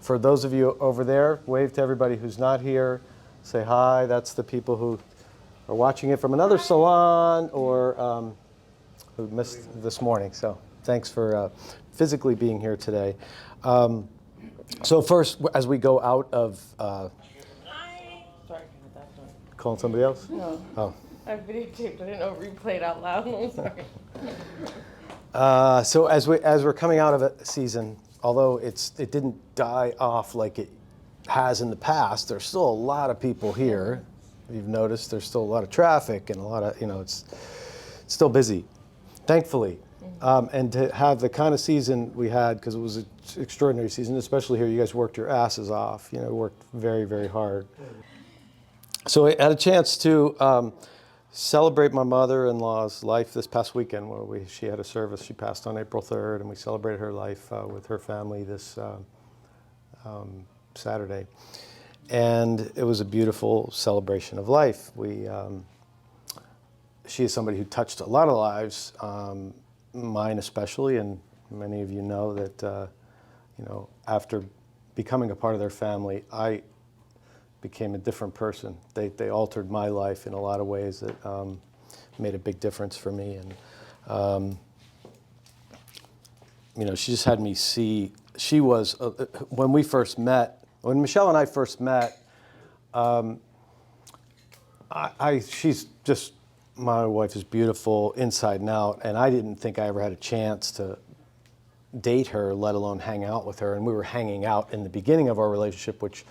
For those of you over there, wave to everybody who's not here. Say hi. That's the people who are watching it from another salon or who missed this morning. So thanks for physically being here today. So first, as we go out of... Sorry for that one. Calling somebody else? No. Oh. I videotaped. I didn't know it replayed out loud. I'm sorry. So as we're coming out of a season, although it didn't die off like it has in the past, there's still a lot of people here. You've noticed there's still a lot of traffic and a lot of, it's still busy, thankfully. And to have the kind of season we had, because it was an extraordinary season, especially here, you guys worked your asses off, worked very, very hard. So I had a chance to celebrate my mother-in-law's life this past weekend where she had a service. She passed on April 3rd, and we celebrated her life with her family this Saturday. And it was a beautiful celebration of life. She is somebody who touched a lot of lives, mine especially, and many of you know that, after becoming a part of their family, I became a different person. They altered my life in a lot of ways that made a big difference for me. And, she just had me see, she was, when Michelle and I first met, she's just, my wife is beautiful inside and out, and I didn't think I ever had a chance to date her, let alone hang out with her. And we were hanging out in the beginning of our relationship, which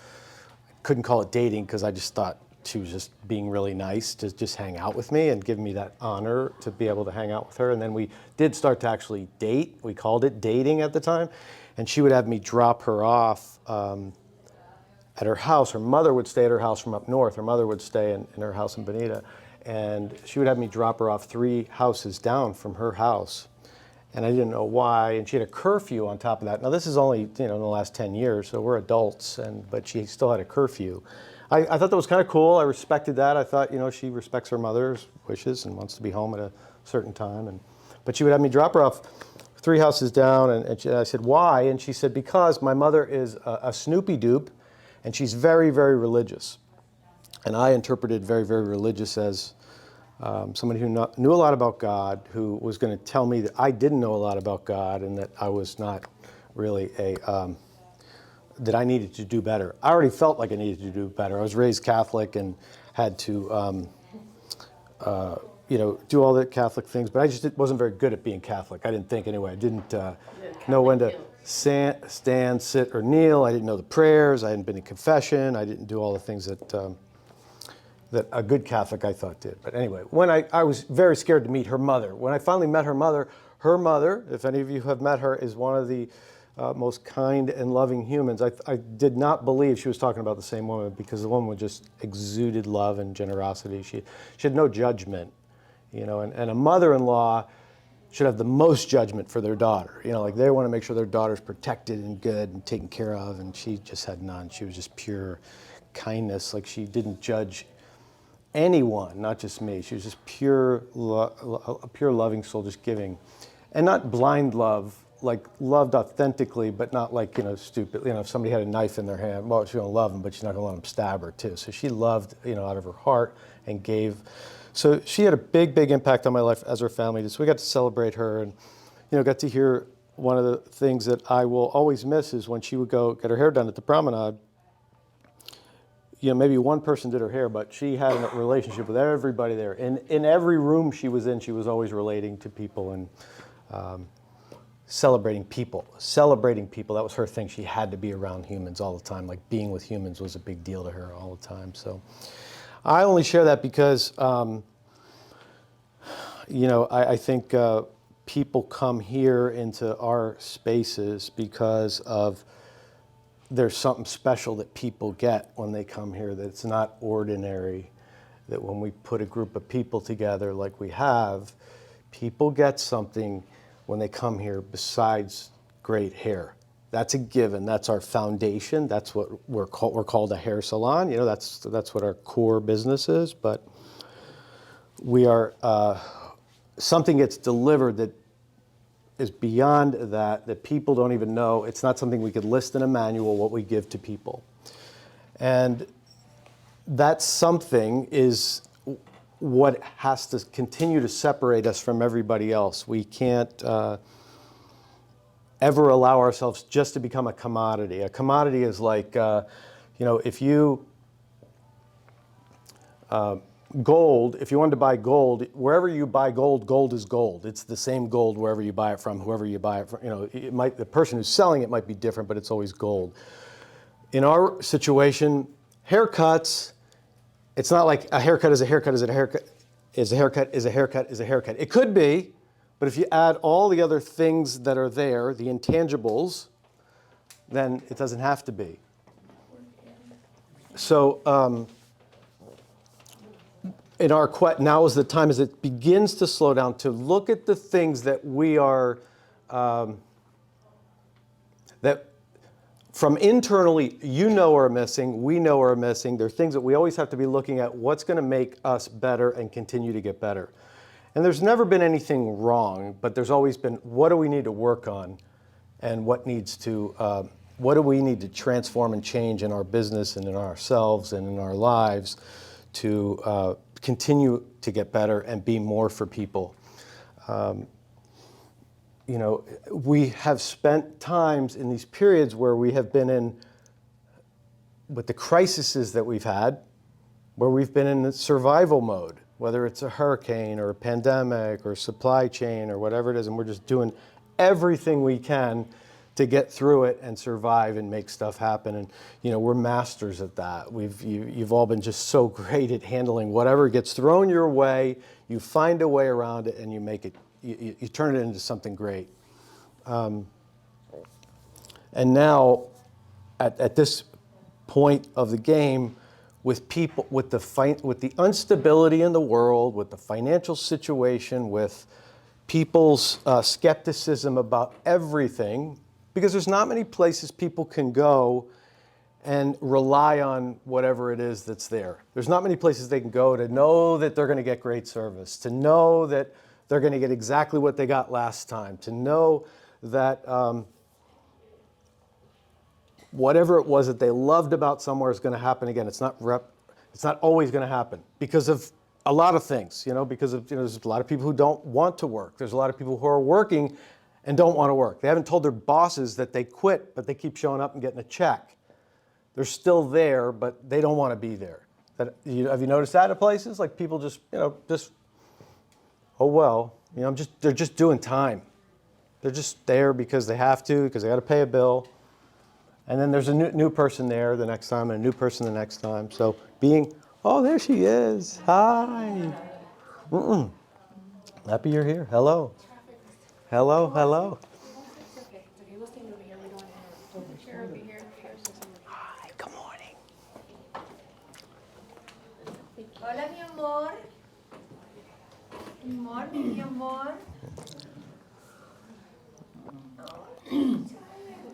couldn't call it dating because I just thought she was just being really nice to just hang out with me and give me that honor to be able to hang out with her. And then we did start to actually date. We called it dating at the time. And she would have me drop her off at her house. Her mother would stay at her house from up north. Her mother would stay in her house in Bonita. And she would have me drop her off 3 houses down from her house. And I didn't know why, and she had a curfew on top of that. Now this is only, in the last 10 years, so we're adults, but she still had a curfew. I thought that was kind of cool. I respected that. I thought, she respects her mother's wishes and wants to be home at a certain time. But she would have me drop her off 3 houses down, and I said, why? And she said, because my mother is a Snoopy dupe, and she's very, very religious. And I interpreted very, very religious as somebody who knew a lot about God, who was going to tell me that I didn't know a lot about God and that I was not really that I needed to do better. I already felt like I needed to do better. I was raised Catholic and had to, do all the Catholic things, but I just wasn't very good at being Catholic. I didn't think anyway. I didn't know when to stand, sit, or kneel. I didn't know the prayers. I hadn't been in confession. I didn't do all the things that a good Catholic, I thought, did. But anyway, when I was very scared to meet her mother. When I finally met her mother, if any of you have met her, is one of the most kind and loving humans. I did not believe she was talking about the same woman because the woman just exuded love and generosity. She had no judgment, and a mother-in-law should have the most judgment for their daughter. Like they want to make sure their daughter's protected and good and taken care of, and she just had none. She was just pure kindness. Like she didn't judge anyone, not just me. She was just a pure loving soul, just giving. And not blind love, like loved authentically, but not like, stupid. If somebody had a knife in their hand, well, she's going to love them, but she's not going to let them stab her too. So she loved, out of her heart and gave. So she had a big, big impact on my life as her family. So we got to celebrate her and, got to hear one of the things that I will always miss is when she would go get her hair done at the promenade. Maybe one person did her hair, but she had a relationship with everybody there. In every room she was in, she was always relating to people and celebrating people. Celebrating people, that was her thing. She had to be around humans all the time. Like being with humans was a big deal to her all the time. So I only share that because, I think people come here into our spaces because of there's something special that people get when they come here, that it's not ordinary, that when we put a group of people together like we have, people get something when they come here besides great hair. That's a given. That's our foundation. That's what we're called a hair salon. That's what our core business is. But we are something gets delivered that is beyond that, that people don't even know. It's not something we could list in a manual, what we give to people. And that something is what has to continue to separate us from everybody else. We can't ever allow ourselves just to become a commodity. A commodity is like, if you, gold, if you wanted to buy gold, wherever you buy gold, gold is gold. It's the same gold wherever you buy it from, whoever you buy it from. The person who's selling it might be different, but it's always gold. In our situation, haircuts, it's not like a haircut is a haircut is a haircut is a haircut is a haircut is a haircut. It could be, but if you add all the other things that are there, the intangibles, then it doesn't have to be. So in our now is the time as it begins to slow down to look at the things that we are, that from internally are missing, we know are missing. There are things that we always have to be looking at, what's going to make us better and continue to get better. And there's never been anything wrong, but there's always been, what do we need to work on, and what do we need to transform and change in our business and in ourselves and in our lives to continue to get better and be more for people. We have spent times in these periods where we have been in, with the crises that we've had, where we've been in the survival mode, whether it's a hurricane or a pandemic or supply chain or whatever it is, and we're just doing everything we can to get through it and survive and make stuff happen. And we're masters at that. You've all been just so great at handling whatever gets thrown your way. You find a way around it and you make it. You turn it into something great. And now, at this point of the game, with people, with the instability in the world, with the financial situation, with people's skepticism about everything, because there's not many places people can go and rely on whatever it is that's there. There's not many places they can go to know that they're going to get great service, to know that they're going to get exactly what they got last time, to know that whatever it was that they loved about somewhere is going to happen again. It's not always going to happen because of a lot of things, because of, there's a lot of people who don't want to work. There's a lot of people who are working and don't want to work. They haven't told their bosses that they quit, but they keep showing up and getting a check. They're still there, but they don't want to be there. Have you noticed that at places? Like people just, oh well, they're just doing time. They're just there because they have to, because they got to pay a bill. And then there's a new person there the next time, and a new person the next time. So oh, there she is. Hi. Happy you're here. Hello. Hello, hello. Hi, good morning. Hola, mi amor. Good morning, mi amor.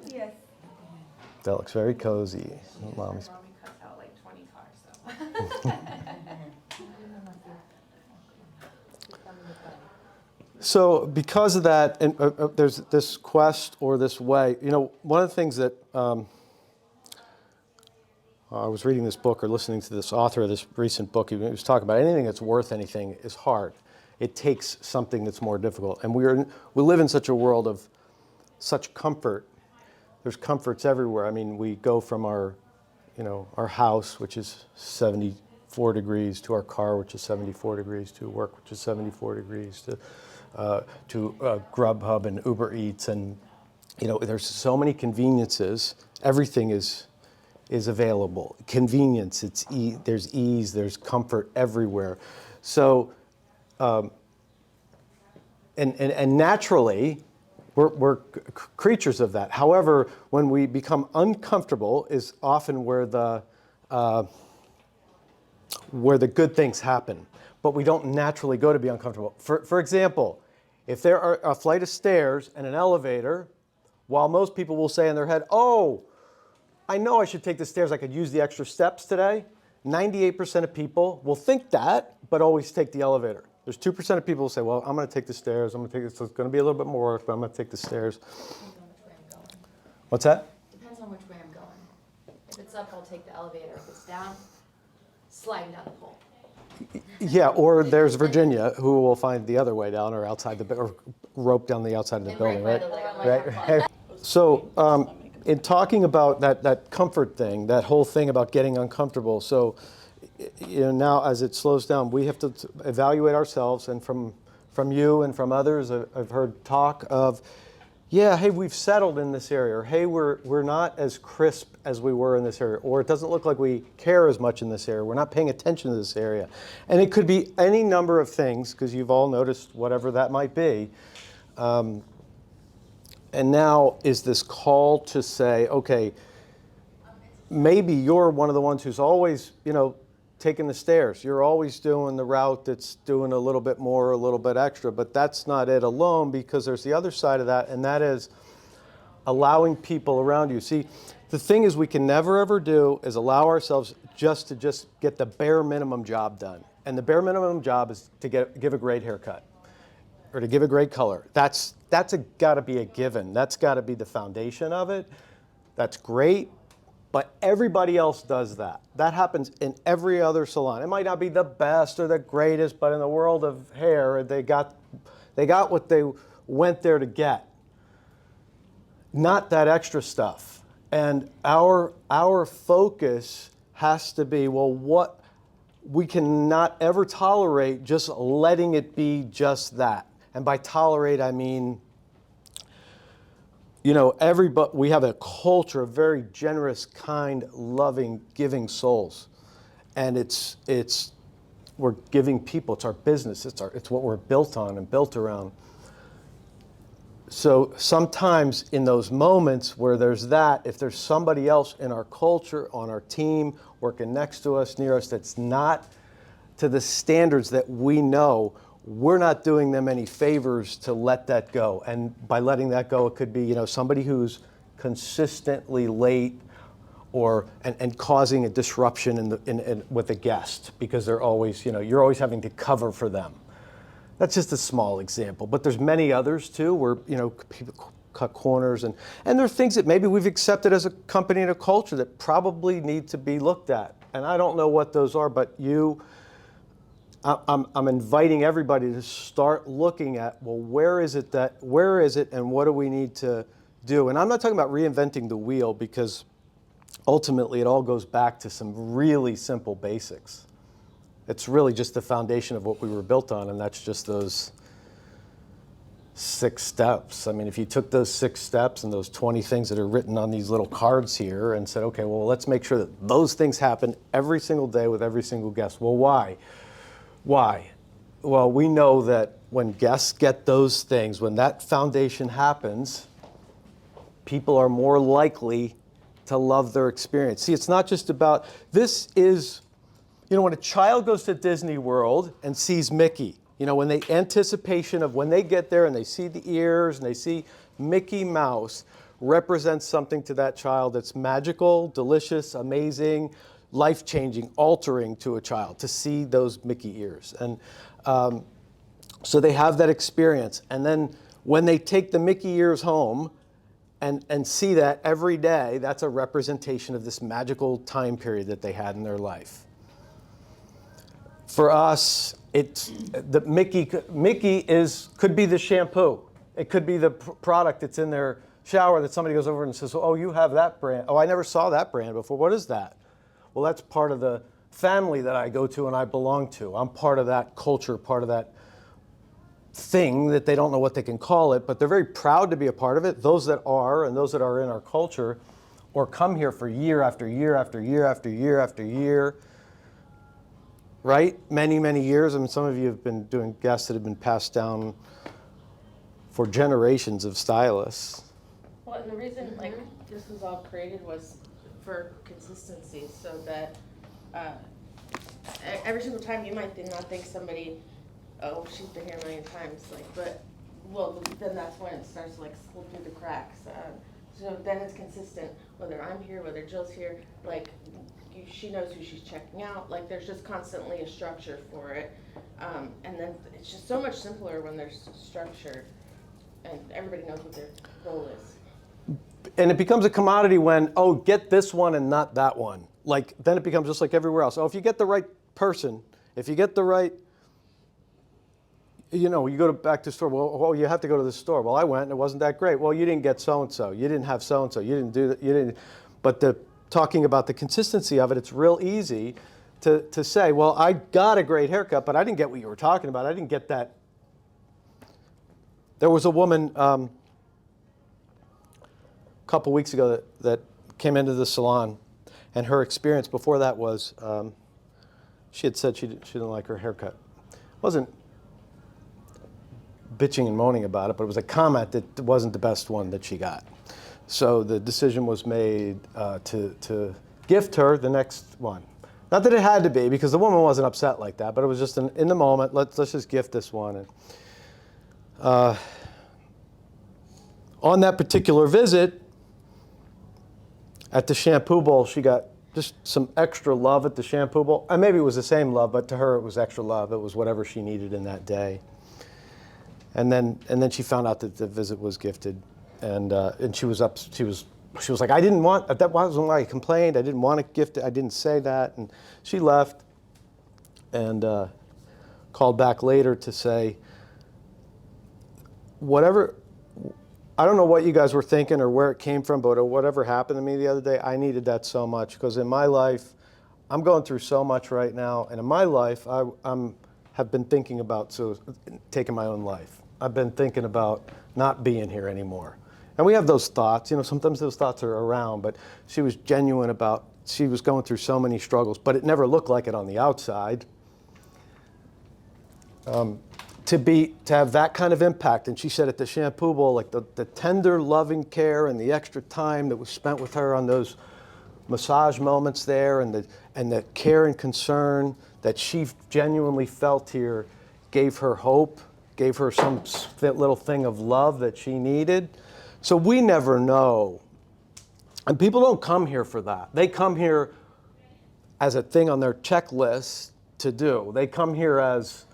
Yes. That looks very cozy. Mommy's. Mommy cuts out like 20 cars, so. So because of that, and there's this quest or this way, one of the things that I was reading this book or listening to this author of this recent book, he was talking about anything that's worth anything is hard. It takes something that's more difficult. And we live in such a world of such comfort. There's comforts everywhere. I mean, we go from our house, which is 74 degrees, to our car, which is 74 degrees, to work, which is 74 degrees, to Grubhub and Uber Eats, and there's so many conveniences. Everything is available. Convenience. There's ease. There's comfort everywhere. So, and naturally, we're creatures of that. However, when we become uncomfortable, is often where the good things happen. But we don't naturally go to be uncomfortable. For example, if there are a flight of stairs and an elevator, while most people will say in their head, oh, I know I should take the stairs, I could use the extra steps today, 98% of people will think that, but always take the elevator. There's 2% of people who say, well, I'm going to take the stairs. I'm going to take this. It's going to be a little bit more work, but I'm going to take the stairs. Depends on which way I'm going. What's that? Depends on which way I'm going. If it's up, I'll take the elevator. If it's down, sliding down the pole. Yeah, or there's Virginia, who will find the other way down or outside or rope down the outside of the And building, right right? by the leg, Right. So in talking about that comfort thing, that whole thing about getting uncomfortable, so now as it slows down, we have to evaluate ourselves, and from you and from others, I've heard talk of, yeah, hey, we've settled in this area, or hey, we're not as crisp as we were in this area, or it doesn't look like we care as much in this area, we're not paying attention to this area. And it could be any number of things, because you've all noticed whatever that might be. And now is this call to say, okay, maybe you're one of the ones who's always, taking the stairs. You're always doing the route that's doing a little bit more, a little bit extra, but that's not it alone, because there's the other side of that, and that is allowing people around you. See, the thing is we can never ever do is allow ourselves to get the bare minimum job done. And the bare minimum job is to give a great haircut or to give a great color. That's got to be a given. That's got to be the foundation of it. That's great. But everybody else does that. That happens in every other salon. It might not be the best or the greatest, but in the world of hair, they got what they went there to get. Not that extra stuff. And our focus has to be, well, what we cannot ever tolerate just letting it be just that. And by tolerate, I mean, everybody, we have a culture of very generous, kind, loving, giving souls. And we're giving people, it's our business, it's what we're built on and built around. So sometimes in those moments where there's that, if there's somebody else in our culture, on our team, working next to us, near us, that's not to the standards that we know, we're not doing them any favors to let that go. And by letting that go, it could be, somebody who's consistently late and causing a disruption with a guest, because they're always, you're always having to cover for them. That's just a small example, but there's many others too, where people cut corners, and there are things that maybe we've accepted as a company and a culture that probably need to be looked at. And I don't know what those are, but I'm inviting everybody to start looking at, well, where is it and what do we need to do? And I'm not talking about reinventing the wheel, because ultimately it all goes back to some really simple basics. It's really just the foundation of what we were built on, and that's just those 6 steps. I mean, if you took those 6 steps and those 20 things that are written on these little cards here and said, okay, well, let's make sure that those things happen every single day with every single guest. Well, why? Why? Well, we know that when guests get those things, when that foundation happens, people are more likely to love their experience. See, it's not just about, this is, when a child goes to Disney World and sees Mickey, when the anticipation of when they get there and they see the ears and they see Mickey Mouse represents something to that child that's magical, delicious, amazing, life-changing, altering to a child to see those Mickey ears. And so they have that experience. And then when they take the Mickey ears home and see that every day, that's a representation of this magical time period that they had in their life. For us, it's the Mickey could be the shampoo. It could be the product that's in their shower that somebody goes over and says, oh, you have that brand. Oh, I never saw that brand before. What is that? Well, that's part of the family that I go to and I belong to. I'm part of that culture, part of that thing that they don't know what they can call it, but they're very proud to be a part of it. Those that are, and those that are in our culture, or come here for year after year after year after year after year, right? Many, many years. I mean, some of you have been doing guests that have been passed down for generations of stylists. Well, and the reason this was all created was for consistency, so that every single time you might not think somebody, oh, she's been here a million times, then that's when it starts to slip through the cracks. So then it's consistent. whether I'm here, whether Jill's here, like, she knows who she's checking out, like, there's just constantly a structure for it. And then it's just so much simpler when there's structure and everybody knows what their role is. And it becomes a commodity when, oh, get this one and not that one. Like, then it becomes just like everywhere else. Oh, if you get the right person, if you get the right, you know, you go back to the store, well, you have to go to the store. Well, I went and it wasn't that great. Well, you didn't get so-and-so. You didn't have so-and-so. You didn't do that. You didn't. But talking about the consistency of it, it's real easy to say, well, I got a great haircut, but I didn't get what you were talking about. I didn't get that. There was a woman a couple weeks ago that came into the salon, and her experience before that was she had said she didn't like her haircut. It wasn't bitching and moaning about it, but it was a comment that wasn't the best one that she got. So the decision was made to gift her the next one. Not that it had to be, because the woman wasn't upset like that, but it was just in the moment, let's just gift this one. And, on that particular visit, at the shampoo bowl, she got just some extra love at the shampoo bowl. And maybe it was the same love, but to her it was extra love. It was whatever she needed in that day. And then she found out that the visit was gifted, and she was like, I didn't want, that wasn't why I complained. I didn't want to gift it. I didn't say that. And she left and called back later to say, whatever, I don't know what you guys were thinking or where it came from, but whatever happened to me the other day, I needed that so much, because in my life, I'm going through so much right now, and in my life, I have been thinking about taking my own life. I've been thinking about not being here anymore. And we have those thoughts, you know, sometimes those thoughts are around, but she was genuine about, she was going through so many struggles, but it never looked like it on the outside. To have that kind of impact, and she said at the shampoo bowl, like the tender, loving care and the extra time that was spent with her on those massage moments there, and the care and concern that she genuinely felt here gave her hope, gave her some little thing of love that she needed. So we never know. And people don't come here for that. They come here as a thing on their checklist to do. They come here as,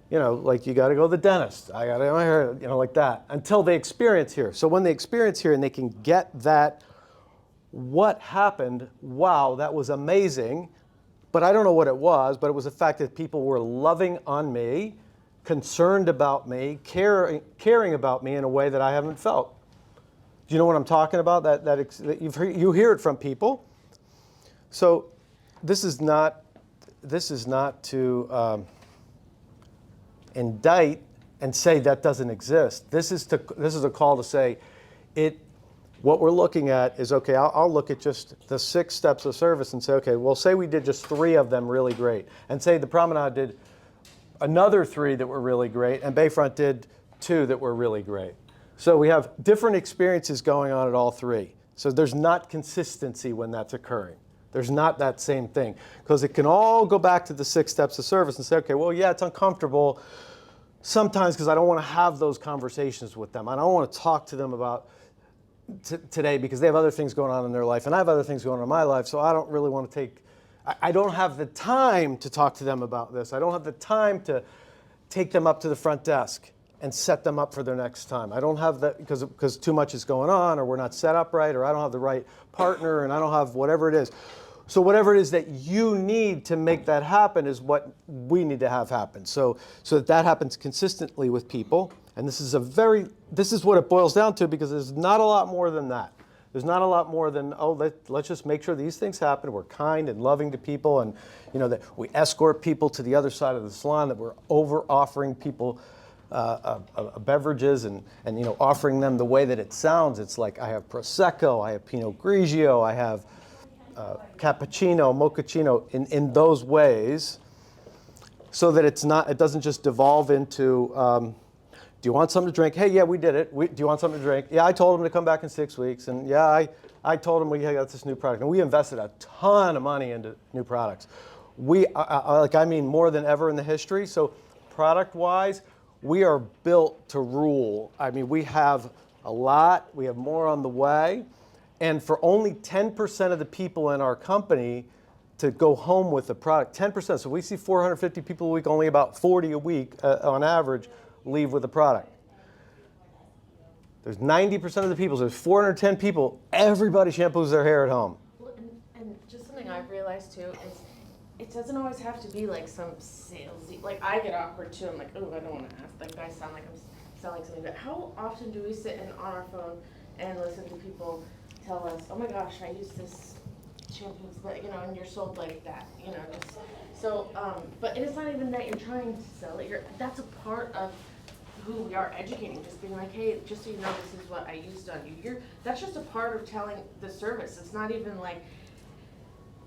you know, like, you got to go to the dentist. I got to get my hair, you know, like that, until they experience here. So when they experience here and they can get that, what happened, wow, that was amazing, but I don't know what it was, but it was the fact that people were loving on me, concerned about me, caring about me in a way that I haven't felt. Do you know what I'm talking about? That you hear it from people. So this is not to indict and say that doesn't exist. This is a call to say what we're looking at is, okay, I'll look at just the 6 steps of service and say, okay, well, say we did just 3 of them really great, and say the Promenade did another 3 that were really great, and Bayfront did 2 that were really great. So we have different experiences going on at all 3. So there's not consistency when that's occurring. There's not that same thing, because it can all go back to the 6 steps of service and say, okay, well, yeah, it's uncomfortable sometimes because I don't want to have those conversations with them. I don't want to talk to them about today because they have other things going on in their life, and I have other things going on in my life, so I don't really want to I don't have the time to talk to them about this. I don't have the time to take them up to the front desk and set them up for their next time. I don't have that because too much is going on, or we're not set up right, or I don't have the right partner, and I don't have whatever it is. So whatever it is that you need to make that happen is what we need to have happen. So that happens consistently with people. And this is what it boils down to, because there's not a lot more than that. There's not a lot more than, oh, let's just make sure these things happen. We're kind and loving to people, and that we escort people to the other side of the salon, that we're over offering people beverages and offering them the way that it sounds. It's like, I have Prosecco, I have Pinot Grigio, I have cappuccino, mochaccino, in those ways, so that it doesn't just devolve into, do you want something to drink? Hey, yeah, we did it. Do you want something to drink? Yeah, I told him to come back in 6 weeks. And yeah, I told him we got this new product. And we invested a ton of money into new products. I mean more than ever in the history. So product-wise, we are built to rule. I mean, we have a lot. We have more on the way. And for only 10% of the people in our company to go home with the product, 10%. So we see 450 people a week, only about 40 a week on average leave with the product. There's 90% of the people, so there's 410 people, everybody shampoos their hair at home. Well, and just something I've realized too is it doesn't always have to be like some salesy, like I get awkward too. I'm like, oh, I don't want to ask that guy, sound like I'm selling something. But how often do we sit on our phone and listen to people tell us, oh my gosh, I use this shampoo, but you know, and you're sold like that, you know, just so. But it's not even that you're trying to sell it. That's a part of who we are educating, just being like, hey, just so you know, this is what I used on you. That's just a part of telling the service. It's not even like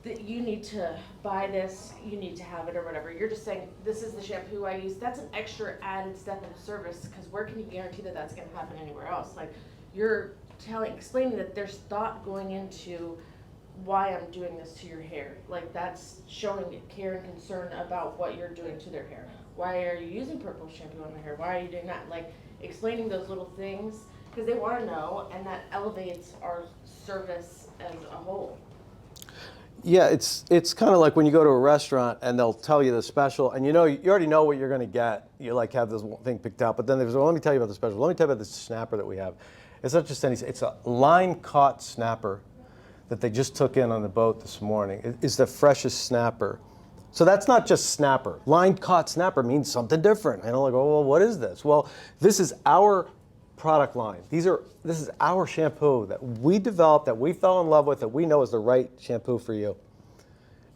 that you need to buy this, you need to have it or whatever. You're just saying, this is the shampoo I use. That's an extra added step of service, because where can you guarantee that that's gonna happen anywhere else? Like, you're explaining that there's thought going into why I'm doing this to your hair. Like, that's showing care and concern about what you're doing to their hair. Why are you using purple shampoo on their hair? Why are you doing that? Like, explaining those little things, because they want to know, and that elevates our service as a whole. Yeah, it's kind of like when you go to a restaurant and they'll tell you the special, and you already know what you're going to get. You like have this thing picked out, but then there's, well, let me tell you about the special. Let me tell you about this snapper that we have. It's not just any, it's a line caught snapper that they just took in on the boat this morning. It's the freshest snapper. So that's not just snapper. Line caught snapper means something different. And I'm like, oh, well, what is this? Well, this is our product line. This is our shampoo that we developed, that we fell in love with, that we know is the right shampoo for you.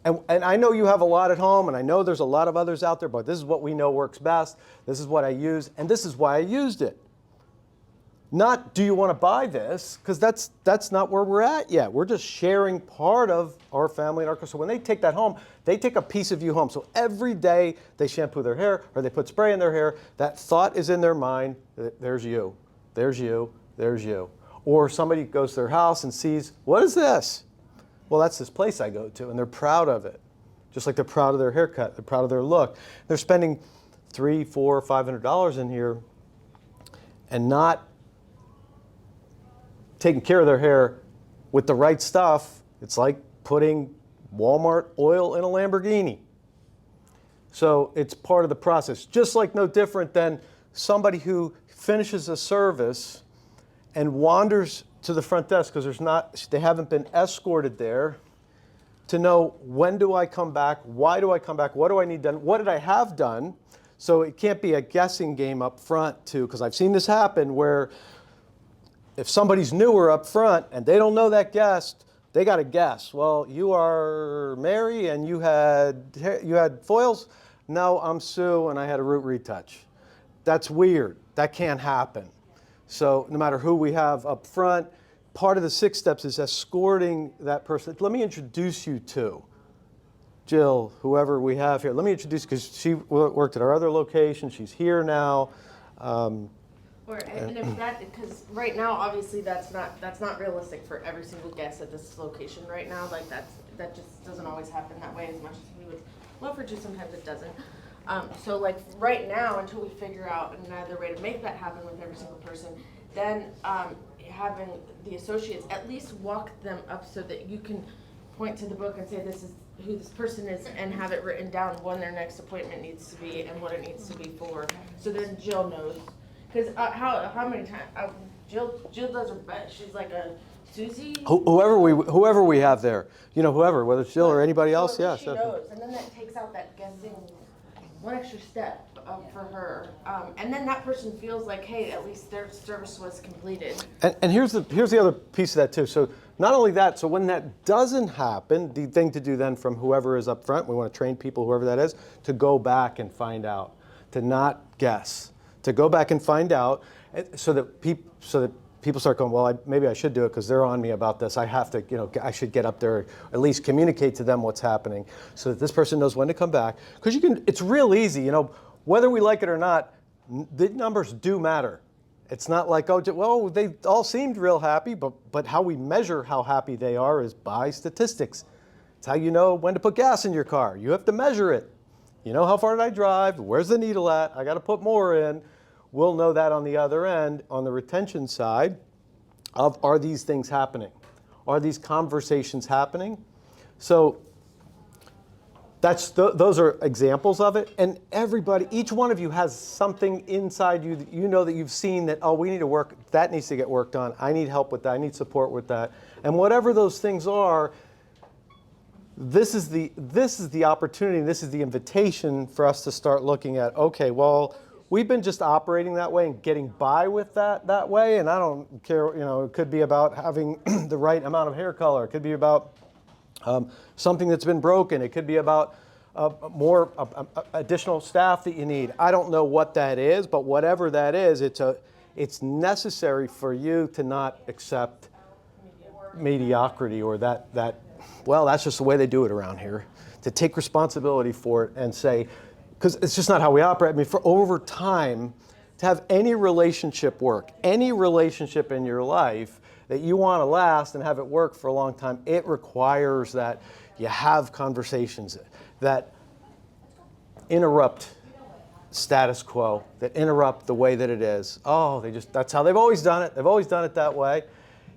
And I know you have a lot at home, and I know there's a lot of others out there, but this is what we know works best. This is what I use, and this is why I used it. Not, do you want to buy this? Because that's not where we're at yet. We're just sharing part of our family and our. So when they take that home, they take a piece of you home. So every day they shampoo their hair or they put spray in their hair, that thought is in their mind. There's you, there's you, there's you. Or somebody goes to their house and sees, what is this? Well, that's this place I go to, and they're proud of it. Just like they're proud of their haircut, they're proud of their look. They're spending $300, $400, $500 in here and not taking care of their hair with the right stuff. It's like putting Walmart oil in a Lamborghini. So it's part of the process. Just like no different than somebody who finishes a service and wanders to the front desk because they haven't been escorted there to know, when do I come back? Why do I come back? What do I need done? What did I have done? So it can't be a guessing game up front too, because I've seen this happen where if somebody's newer up front and they don't know that guest, they got to guess. Well, you are Mary and you had foils? No, I'm Sue and I had a root retouch. That's weird. That can't happen. So no matter who we have up front, part of the 6 steps is escorting that person. Let me introduce you to Jill, whoever we have here. Let me introduce, because she worked at our other location. She's here now. And if that, because right now, obviously, that's not realistic for every single guest at this location right now. Like that just doesn't always happen that way as much as we would love for to. Sometimes it doesn't. So like right now, until we figure out another way to make that happen with every single person, then having the associates at least walk them up so that you can point to the book and say, this is who this person is, and have it written down when their next appointment needs to be and what it needs to be for. So then Jill knows. Because how many times Jill does her best. She's like a Susie. Whoever we have there, whoever, whether it's Jill or anybody else, yes. She knows, and then that takes out that guessing, one extra step for her, and then that person feels like, hey, at least their service was completed. And here's the other piece of that too. So not only that, so when that doesn't happen, the thing to do then from whoever is up front, we want to train people, whoever that is, to go back and find out, to not guess. To go back and find out, so that people start going, well, maybe I should do it because they're on me about this. I have to, I should get up there, at least communicate to them what's happening, so that this person knows when to come back. Because it's real easy, whether we like it or not, the numbers do matter. It's not like, oh, well, they all seemed real happy, but how we measure how happy they are is by statistics. It's how you know when to put gas in your car. You have to measure it. How far did I drive? Where's the needle at? I got to put more in. We'll know that on the other end, on the retention side, are these things happening? Are these conversations happening? So those are examples of it. And everybody, each one of you has something inside you that you know that you've seen that, oh, we need to work, that needs to get worked on. I need help with that. I need support with that. And whatever those things are, this is the opportunity, this is the invitation for us to start looking at, okay, well, we've been just operating that way and getting by with that way, and I don't care, it could be about having the right amount of hair color, it could be about something that's been broken, it could be about more additional staff that you need. I don't know what that is, but whatever that is, it's necessary for you to not accept mediocrity or that well, that's just the way they do it around here. To take responsibility for it and say, because it's just not how we operate. I mean, for over time, to have any relationship work, any relationship in your life that you want to last and have it work for a long time, it requires that you have conversations that interrupt status quo, that interrupt the way that it is. Oh, that's how they've always done it. They've always done it that way.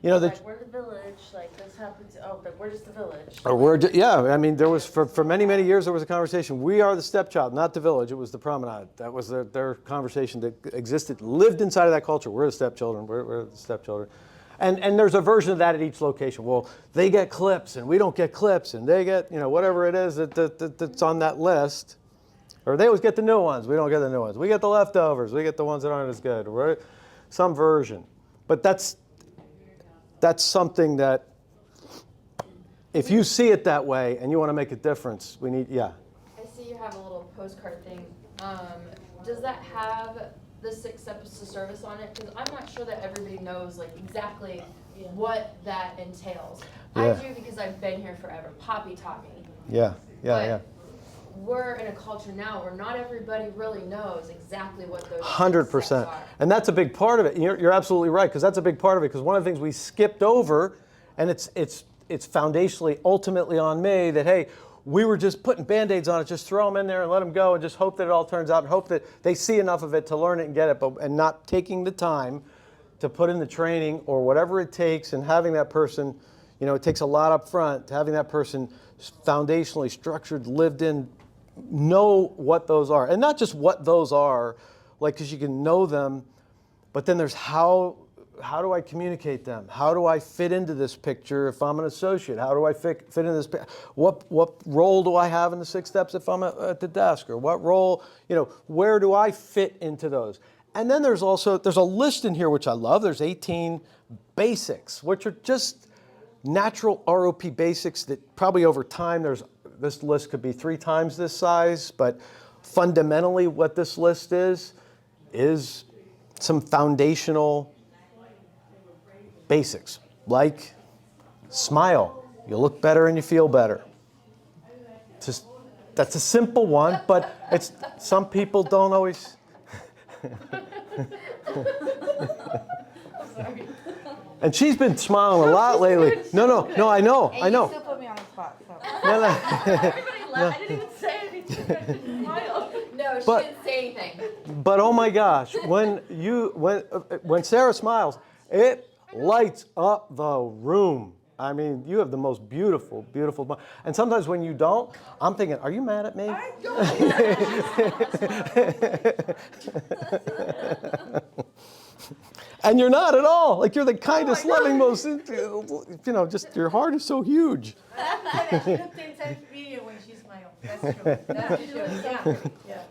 Like, we're the village, like this happens, like we're just the village. Or I mean, there was, for many, many years, there was a conversation. We are the stepchild, not the village. It was the promenade. That was their conversation that existed, lived inside of that culture. We're the stepchildren. We're the stepchildren. And there's a version of that at each location. Well, they get clips, and we don't get clips, and they get, whatever it is that's on that list. Or they always get the new ones. We don't get the new ones. We get the leftovers. We get the ones that aren't as good. Right? Some version. But that's something that, if you see it that way and you want to make a difference, we need, I see you have a little postcard thing. Does that have the 6 steps to service on it? Because I'm not sure that everybody knows like exactly what that entails. Yeah. I do because I've been here forever. Poppy taught me. Yeah. We're in a culture now where not everybody really knows exactly what those 100%. steps are. And that's a big part of it. You're absolutely right, because that's a big part of it. Because one of the things we skipped over, and it's foundationally, ultimately on me, that, hey, we were just putting Band-Aids on it, just throw them in there and let them go and just hope that it all turns out and hope that they see enough of it to learn it and get it, and not taking the time to put in the training or whatever it takes, and having that person, it takes a lot up front, having that person foundationally structured, lived in, know what those are. And not just what those are, like, because you can know them, but then there's how do I communicate them? How do I fit into this picture if I'm an associate? How do I fit into this? What role do I have in the 6 steps if I'm at the desk? Or what role, where do I fit into those? And then there's a list in here which I love. There's 18 basics, which are just natural ROP basics that probably over time this list could be 3 times this size, but fundamentally what this list is some foundational basics, like smile. You look better and you feel better. That's a simple one, but some people don't always. And she's been smiling a lot lately. No, I know. And you still put me on the spot. So. No. Everybody laughed. I didn't even say anything. I just smiled. No, she But- didn't say anything. But oh my gosh, when Sarah smiles, it lights up the room. I mean, you have the most beautiful, beautiful smile. And sometimes when you don't, I'm thinking, are you mad at me? I don't. And you're not at all. Like, you're the kindest, loving, most, just your heart is so huge. She looked inside video when she smiled. That's true. That's true. Yeah.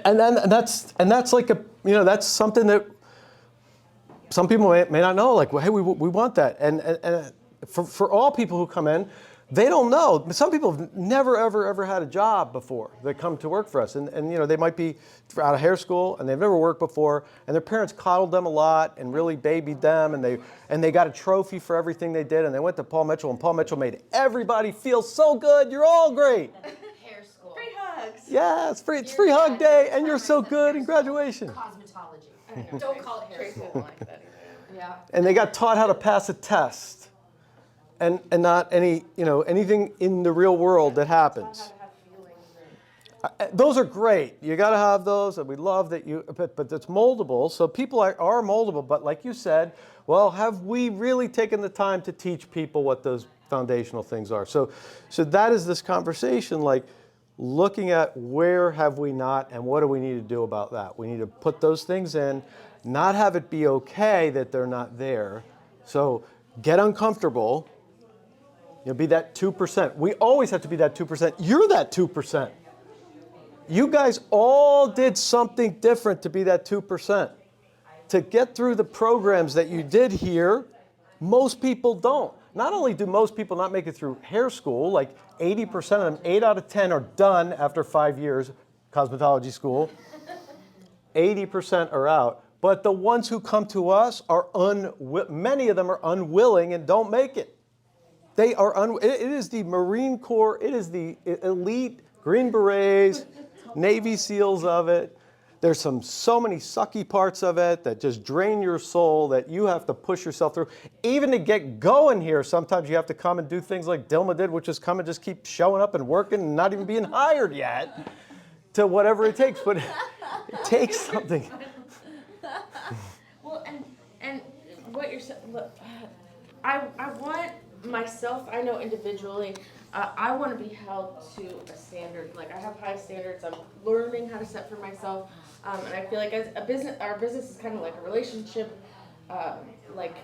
And that's like that's something that some people may not know. Like, well, hey, we want that. And for all people who come in, they don't know. Some people have never, ever had a job before that come to work for us. And they might be out of hair school and they've never worked before, and their parents coddled them a lot and really babied them, and they got a trophy for everything they did, and they went to Paul Mitchell, and Paul Mitchell made everybody feel so good. You're all great. Hair school. Free hugs. Yeah, it's free hug day, and you're so good in graduation. Cosmetology. Don't call it hair Tracy school. didn't like that either. Yeah. And they got taught how to pass a test. And not anything in the real world that happens. How to have feelings and Those are great. You got to have those, and we love that but it's moldable. So people are moldable. But like you said, Well, have we really taken the time to teach people what those foundational things are? So that is this conversation, like looking at where have we not and what do we need to do about that. We need to put those things in, not have it be okay that they're not there. So get uncomfortable. Be that 2%. We always have to be that 2%. You're that 2%. You guys all did something different to be that 2%. To get through the programs that you did here, most people don't. Not only do most people not make it through hair school, like 80% of them, 8 out of 10 are done after 5 years, cosmetology school. 80% are out. But the ones who come to us are many of them are unwilling and don't make it. They are it is the Marine Corps, it is the elite Green Berets, Navy SEALs of it. There's so many sucky parts of it that just drain your soul that you have to push yourself through. Even to get going here, sometimes you have to come and do things like Dilma did, which is come and just keep showing up and working and not even being hired yet to whatever it takes. But it takes something. Well, and what you're saying, look, I want myself, I know individually, I want to be held to a standard. Like, I have high standards. I'm learning how to set for myself. And I feel like as a business, our business is kind of like a relationship. Like,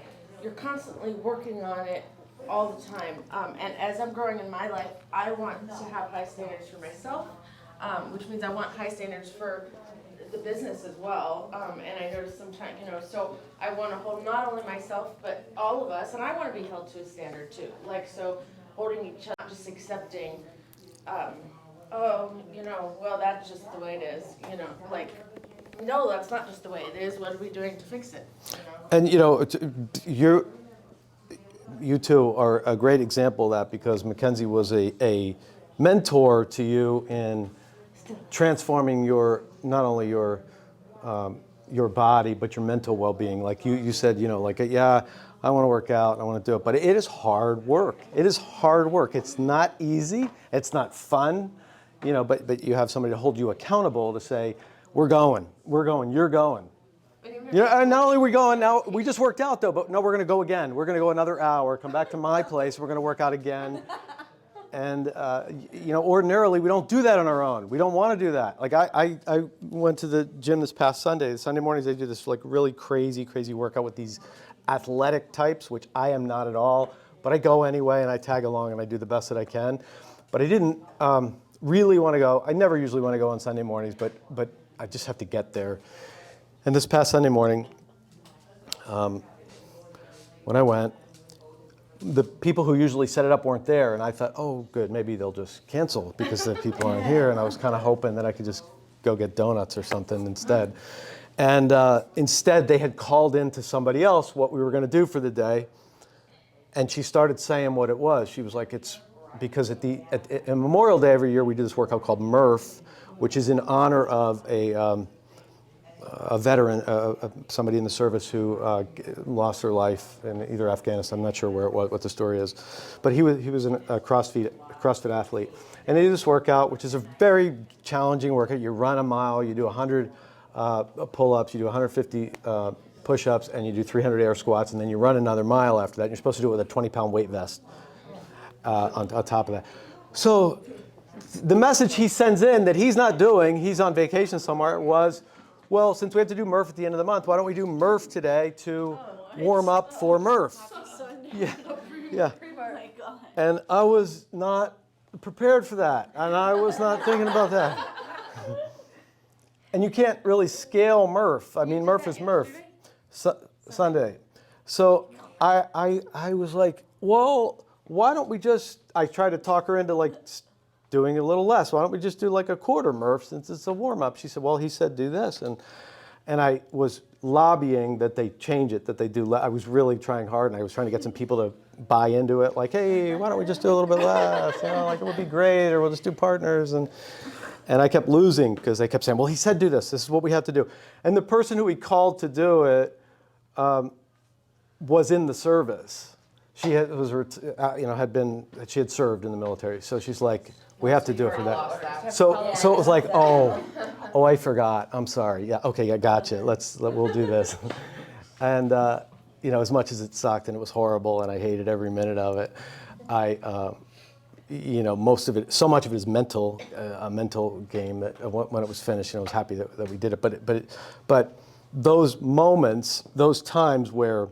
you're constantly working on it all the time. And as I'm growing in my life, I want to have high standards for myself, which means I want high standards for the business as well. And I notice sometimes, so I want to hold not only myself, but all of us, and I want to be held to a standard too. Like, so holding each other, not just accepting, well, that's just the way it is, like, no, that's not just the way it is. What are we doing to fix it? And you two are a great example of that, because Mackenzie was a mentor to you in transforming not only your body, but your mental well-being. Like you said, yeah, I want to work out, I want to do it, but it is hard work. It is hard work. It's not easy. It's not fun, but you have somebody to hold you accountable to say, we're going, you're going. And not only are we going, now we just worked out though, but no, we're going to go again. We're going to go another hour, come back to my place, we're going to work out again. And, ordinarily we don't do that on our own. We don't want to do that. Like I went to the gym this past Sunday. Sunday mornings they do this like really crazy workout with these athletic types, which I am not at all. But I go anyway and I tag along and I do the best that I can. But I didn't really want to go. I never usually want to go on Sunday mornings, but I just have to get there. And this past Sunday morning, when I went, the people who usually set it up weren't there, and I thought, oh, good, maybe they'll just cancel because the people aren't here, and I was kind of hoping that I could just go get donuts or something instead. And instead, they had called in to somebody else what we were going to do for the day, and she started saying what it was. She was like, it's because at Memorial Day every year we do this workout called MRF, which is in honor of a veteran, somebody in the service who lost their life in either Afghanistan. I'm not sure where it was, what the story is, but he was a CrossFit athlete, and they do this workout, which is a very challenging workout. You run a mile, you do 100 pull-ups, you do 150 push-ups, and you do 300 air squats, and then you run another mile after that. And you're supposed to do it with a 20-pound weight vest on top of that. So the message he sends in that he's not doing, he's on vacation somewhere, was, well, since we have to do MRF at the end of the month, why don't we do MRF today to warm up for MRF? Yeah, yeah. Oh my God. And I was not prepared for that, and I was not thinking about that. And you can't really scale MRF. I mean, MRF is MRF. Sunday. So I was like, well, why don't we just, I tried to talk her into like doing a little less. Why don't we just do like a quarter MRF since it's a warm-up? She said, well, he said do this. And I was lobbying that they change it, that they do, I was really trying hard, and I was trying to get some people to buy into it, like, hey, why don't we just do a little bit less? Like it would be great, or we'll just do partners. And I kept losing because they kept saying, well, he said do this. This is what we have to do. And the person who he called to do it was in the service. She had she had served in the military. So she's like, we have to do it for that. So it was like, oh, I forgot. I'm sorry. Yeah, okay, I got you. We'll do this. And as much as it sucked and it was horrible and I hated every minute of it, most of it, so much of it is mental, a mental game that when it was finished, I was happy that we did it. But those moments, those times where,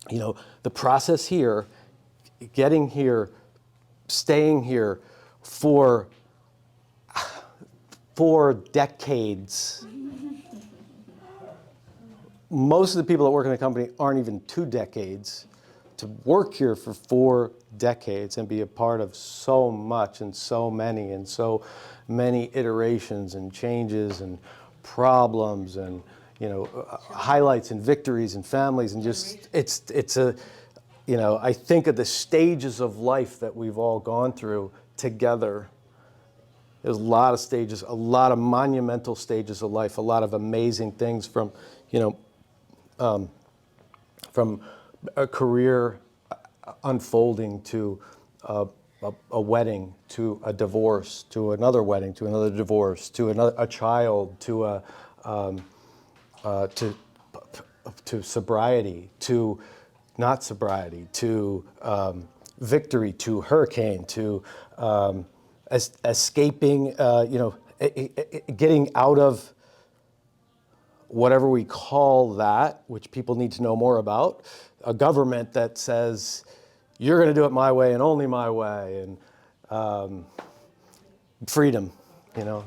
the process here, getting here, staying here for decades. Most of the people that work in the company aren't even 2 decades. To work here for 4 decades and be a part of so much and so many iterations and changes and problems and highlights and victories and families and just it's a I think of the stages of life that we've all gone through together. There's a lot of stages, a lot of monumental stages of life, a lot of amazing things from a career unfolding to a wedding, to a divorce, to another wedding, to another divorce, to a child, to to sobriety, to not sobriety, to victory, to hurricane, to escaping, getting out of whatever we call that, which people need to know more about, a government that says, you're going to do it my way and only my way, and freedom,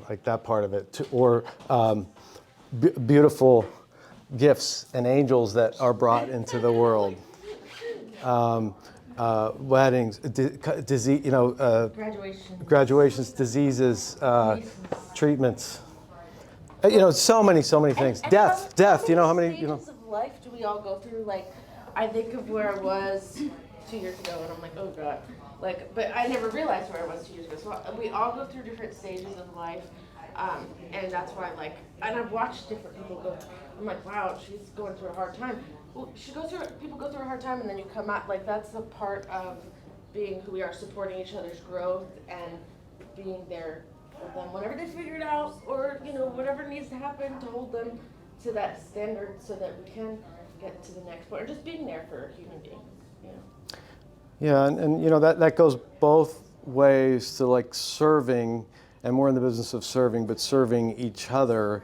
like that part of it, or beautiful gifts and angels that are brought into the world. Weddings, disease, graduations, diseases, treatments. So many things. And Death. How many, stages of life do we all go through? Like, I think of where I was 2 years ago, and I'm like, oh God. But I never realized where I was 2 years ago. So we all go through different stages of life, and that's why, and I've watched different people go. I'm like, wow, she's going through a hard time. Well, people go through a hard time, and then you come out, that's a part of being who we are, supporting each other's growth and being there for them whenever they figure it out, or whatever needs to happen to hold them to that standard so that we can get to the next point, or just being there for a human being. Yeah, and that goes both ways to serving, and we're in the business of serving, but serving each other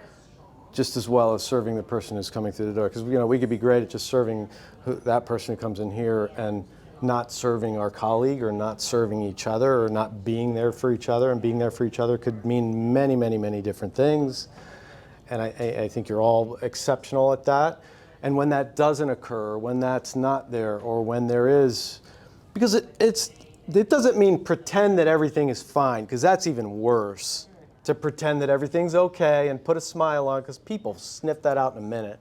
just as well as serving the person who's coming through the door. Because we could be great at just serving that person who comes in here and not serving our colleague, or not serving each other, or not being there for each other. And being there for each other could mean many, many, many different things. And I think you're all exceptional at that. And when that doesn't occur, when that's not there, or when there is, because it doesn't mean pretend that everything is fine, because that's even worse. To pretend that everything's okay and put a smile on, because people sniff that out in a minute.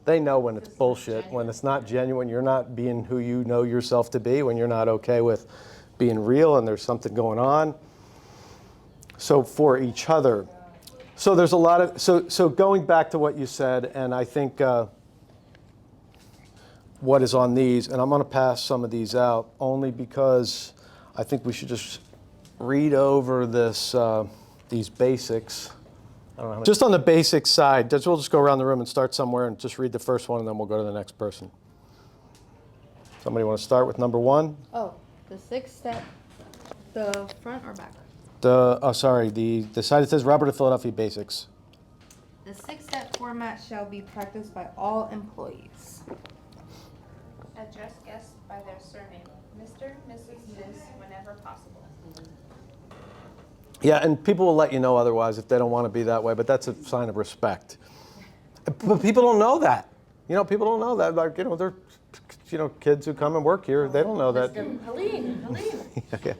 They know when it's bullshit, when it's not genuine, you're not being who you know yourself to be, when you're not okay with being real and there's something going on. So for each other. So there's a lot of, so going back to what you said, and I think what is on these, and I'm going to pass some of these out only because I think we should just read over this, these basics. I don't know how many. Just on the basic side, we'll just go around the room and start somewhere and just read the first one, and then we'll go to the next person. Somebody want to start with number 1? Oh, the 6-step, the front or back? The side that says Robert of Philadelphia Basics. The 6-step format shall be practiced by all employees. Address guests by their surname, Mr., Mrs., Ms., whenever possible. Yeah, and people will let you know otherwise if they don't want to be that way, but that's a sign of respect. But people don't know that. People don't know that. They're, kids who come and work here, they don't know that. Helene. Yeah.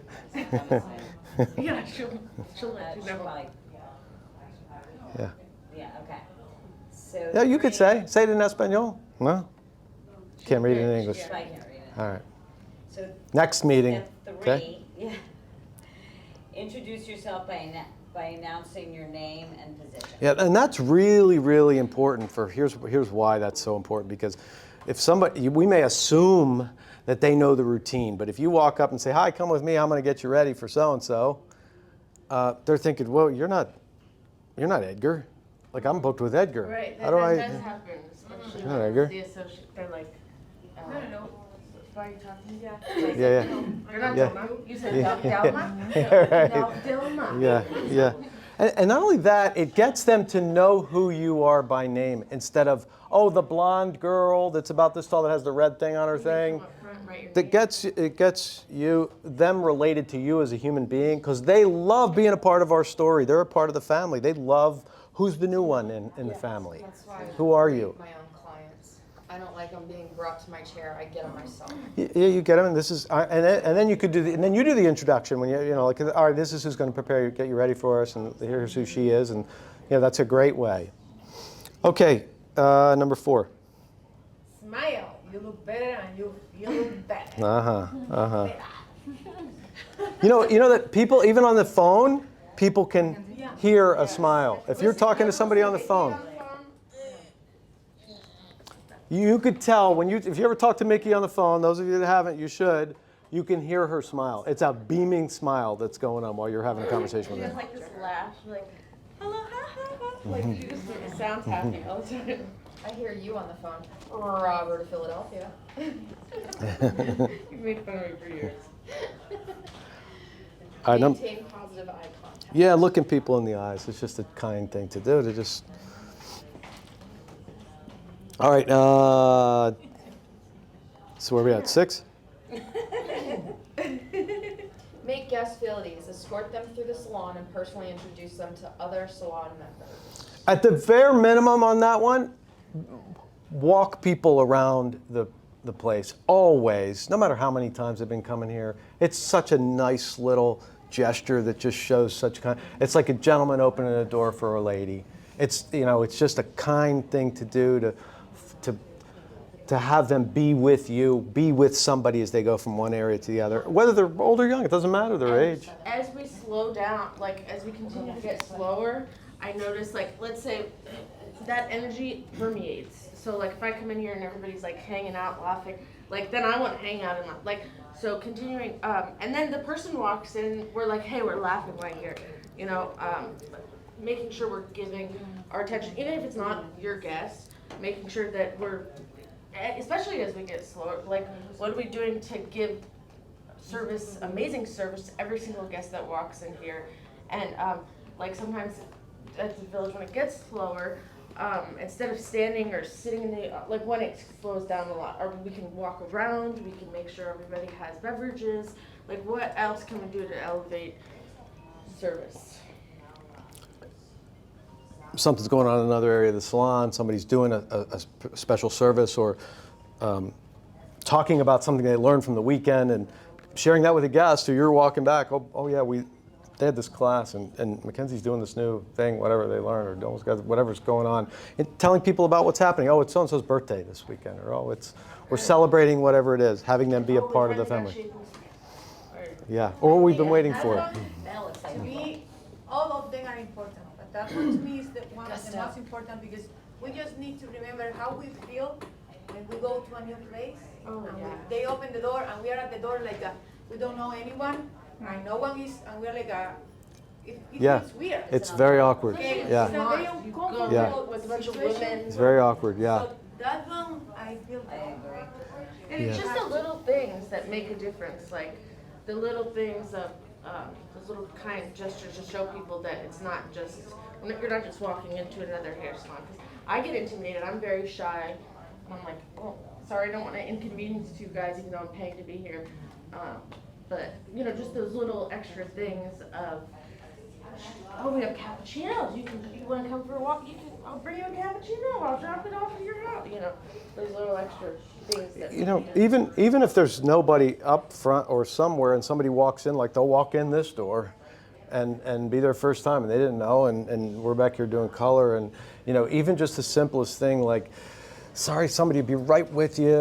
Yeah, she'll let you know. Yeah. Yeah, okay. So Yeah, you could say it in Espanol. No? Can't read it in English. I can't read it. All right. So Next meeting. step 3, Okay. yeah. Introduce yourself by announcing your name and position. Yeah, and that's really, really important for, here's why that's so important, because if somebody, we may assume that they know the routine, but if you walk up and say, hi, come with me, I'm going to get you ready for so-and-so, they're thinking, well, you're not Edgar. Like, I'm booked with Edgar. Right, How do that I? does happen, especially Yeah, with Edgar. the associate. They're like, No. By talking, yeah. Yeah, You're not Yeah. Dilma? You said Yeah. Dilma? Right. No, Dilma. Yeah. And not only that, it gets them to know who you are by name instead of, oh, the blonde girl that's about this tall that has the red thing on her thing. Come up front, write your That name. it gets them related to you as a human being because they love being a part of our story. They're a part of the family. They love who's the new one in the family. That's why I Who are you? my own clients. I don't like them being brought to my chair. I get them myself. Yeah, you get them, and this is, and then you could do and then you do the introduction when like, all right, this is who's going to prepare you, get you ready for us, and here's who she is, and that's a great way. Okay, number 4. Smile. You look better and you feel better. You know that people, even on the phone, people can hear a smile. If you're talking to somebody on the phone, you could tell if you ever talk to Mickey on the phone, those of you that haven't, you should, you can hear her smile. It's a beaming smile that's going on while you're having a conversation She with has her. like this laugh, like, hello, ha, ha, ha. Like, she just sounds happy all the time. I hear you on the phone, Robert of Philadelphia. You've made fun of me for years. Maintain positive eye contact. Yeah, looking people in the eyes. It's just a kind thing to do. To just. All right. So where are we at? 6? Make guests feel at ease. Escort them through the salon and personally introduce them to other salon members. At the bare minimum on that one, walk people around the place always, no matter how many times they've been coming here. It's such a nice little gesture that just shows such kind. It's like a gentleman opening a door for a lady. It's it's just a kind thing to do to have them be with you, be with somebody as they go from one area to the other. Whether they're old or young, it doesn't matter their age. As we slow down, like as we continue to get slower, I notice like, let's say that energy permeates. So like if I come in here and everybody's like hanging out, laughing, like then I want to hang out and laugh. Like, so continuing, and then the person walks in, we're like, hey, we're laughing right here. Making sure we're giving our attention, even if it's not your guest, making sure that we're, especially as we get slower, like what are we doing to give service, amazing service to every single guest that walks in here. And like sometimes at the village when it gets slower, instead of standing or sitting in the, like when it slows down a lot, or we can walk around, we can make sure everybody has beverages, like what else can we do to elevate service? Something's going on in another area of the salon, somebody's doing a special service or talking about something they learned from the weekend and sharing that with a guest who you're walking back, oh yeah, they had this class and Mackenzie's doing this new thing, whatever they learned, or Dylan's got whatever's going on, and telling people about what's happening. Oh, it's so-and-so's birthday this weekend, or we're celebrating whatever it is, having them be a part of the family. Yeah, or we've been waiting for it. To me, all of them are important, but that one to me is the one of the most important because we just need to remember how we feel when we go to a new place. Oh, And yeah. they open the door and we are at the door like we don't know anyone, and no one is, and we're like it Yeah. feels weird. It's very awkward. Okay, it's Yeah, a very You go uncomfortable Yeah. with a bunch of situation. women. it's very awkward. Yeah. So that one, I feel. I agree. And it's Yeah. just the little things that make a difference, like the little things of those little kind gestures to show people that it's not just, you're not just walking into another hair salon. 'Cause I get intimidated, I'm very shy, and I'm like, oh, sorry, I don't want to inconvenience you guys, even though I'm paying to be here. But, just those little extra things of, oh, we have cappuccinos, you want to come for a walk, I'll bring you a cappuccino, I'll drop it off at your house, those little extra things that. Even if there's nobody up front or somewhere and somebody walks in, like they'll walk in this door and be their first time and they didn't know, and we're back here doing color, and even just the simplest thing like, sorry, somebody will be right with you,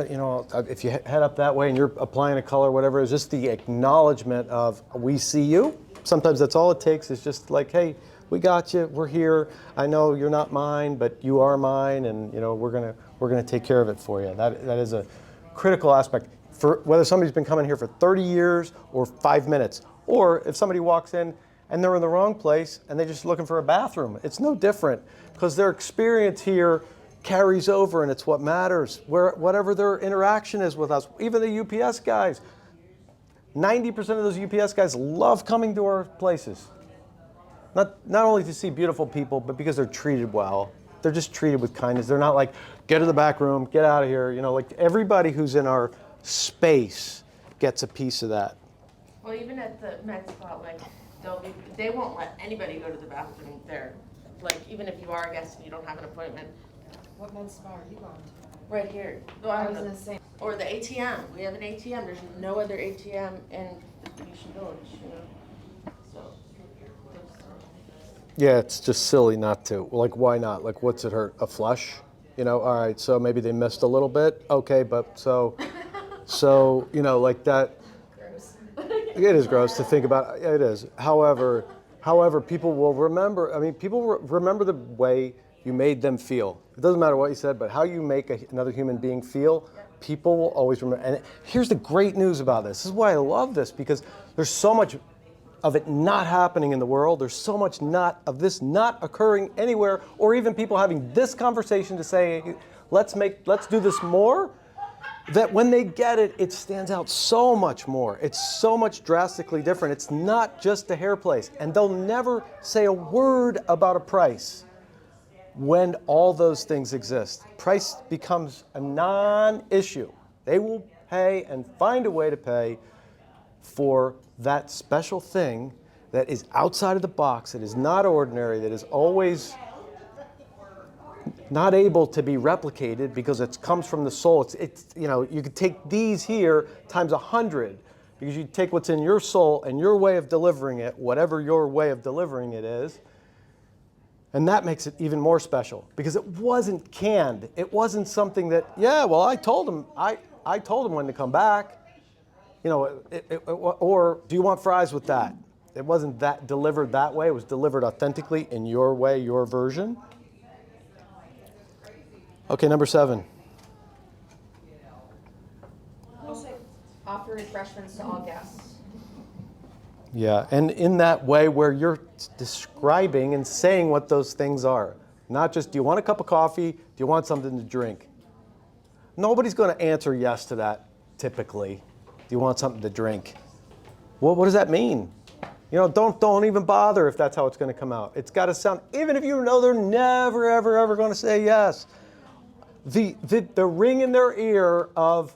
if you head up that way and you're applying a color, whatever, it's just the acknowledgement of we see you. Sometimes that's all it takes, is just like, hey, we got you, we're here, I know you're not mine, but you are mine, and we're gonna take care of it for you. That is a critical aspect for whether somebody's been coming here for 30 years or 5 minutes, or if somebody walks in and they're in the wrong place and they're just looking for a bathroom. It's no different, because their experience here carries over, and it's what matters. Whatever their interaction is with us, even the UPS guys, 90% of those UPS guys love coming to our places. Not only to see beautiful people, but because they're treated well. They're just treated with kindness. They're not like, get to the back room, get out of here. You know, like everybody who's in our space gets a piece of that. Well, even at the med spa, like, they won't let anybody go to the bathroom there. Like, even if you are a guest and you don't have an appointment. What med spa are you going to? Right here. I was gonna say. Or the ATM. We have an ATM. There's no other ATM in the Venetian Village, you know? So. Yeah, it's just silly not to. Like, why not? Like, what's it hurt? A flush? You know, all right, so maybe they missed a little bit. Okay, but so, you know, like that. Gross. It is gross to think about. It is. However, people will remember. I mean, people remember the way you made them feel. It doesn't matter what you said, but how you make another human being feel, people will always remember. And here's the great news about this. This is why I love this, because there's so much of it not happening in the world. There's so much of this not occurring anywhere, or even people having this conversation to say, let's do this more, that when they get it, it stands out so much more. It's so much drastically different. It's not just a hair place. And they'll never say a word about a price when all those things exist. Price becomes a non-issue. They will pay and find a way to pay for that special thing that is outside of the box, that is not ordinary, that is always not able to be replicated because it comes from the soul. It's you know, you could take these here times 100, because you take what's in your soul and your way of delivering it, whatever your way of delivering it is, and that makes it even more special, because it wasn't canned. It wasn't something that, yeah, well, I told him when to come back. You know, or do you want fries with that? It wasn't that delivered that way. It was delivered authentically in your way, your version. Okay, number 7. Offer refreshments to all guests. Yeah, and in that way where you're describing and saying what those things are. Not just, do you want a cup of coffee? Do you want something to drink? Nobody's going to answer yes to that, typically. Do you want something to drink? Well, what does that mean? You know, don't even bother if that's how it's going to come out. It's got to sound, even if you know they're never, ever, ever going to say yes. The ring in their ear of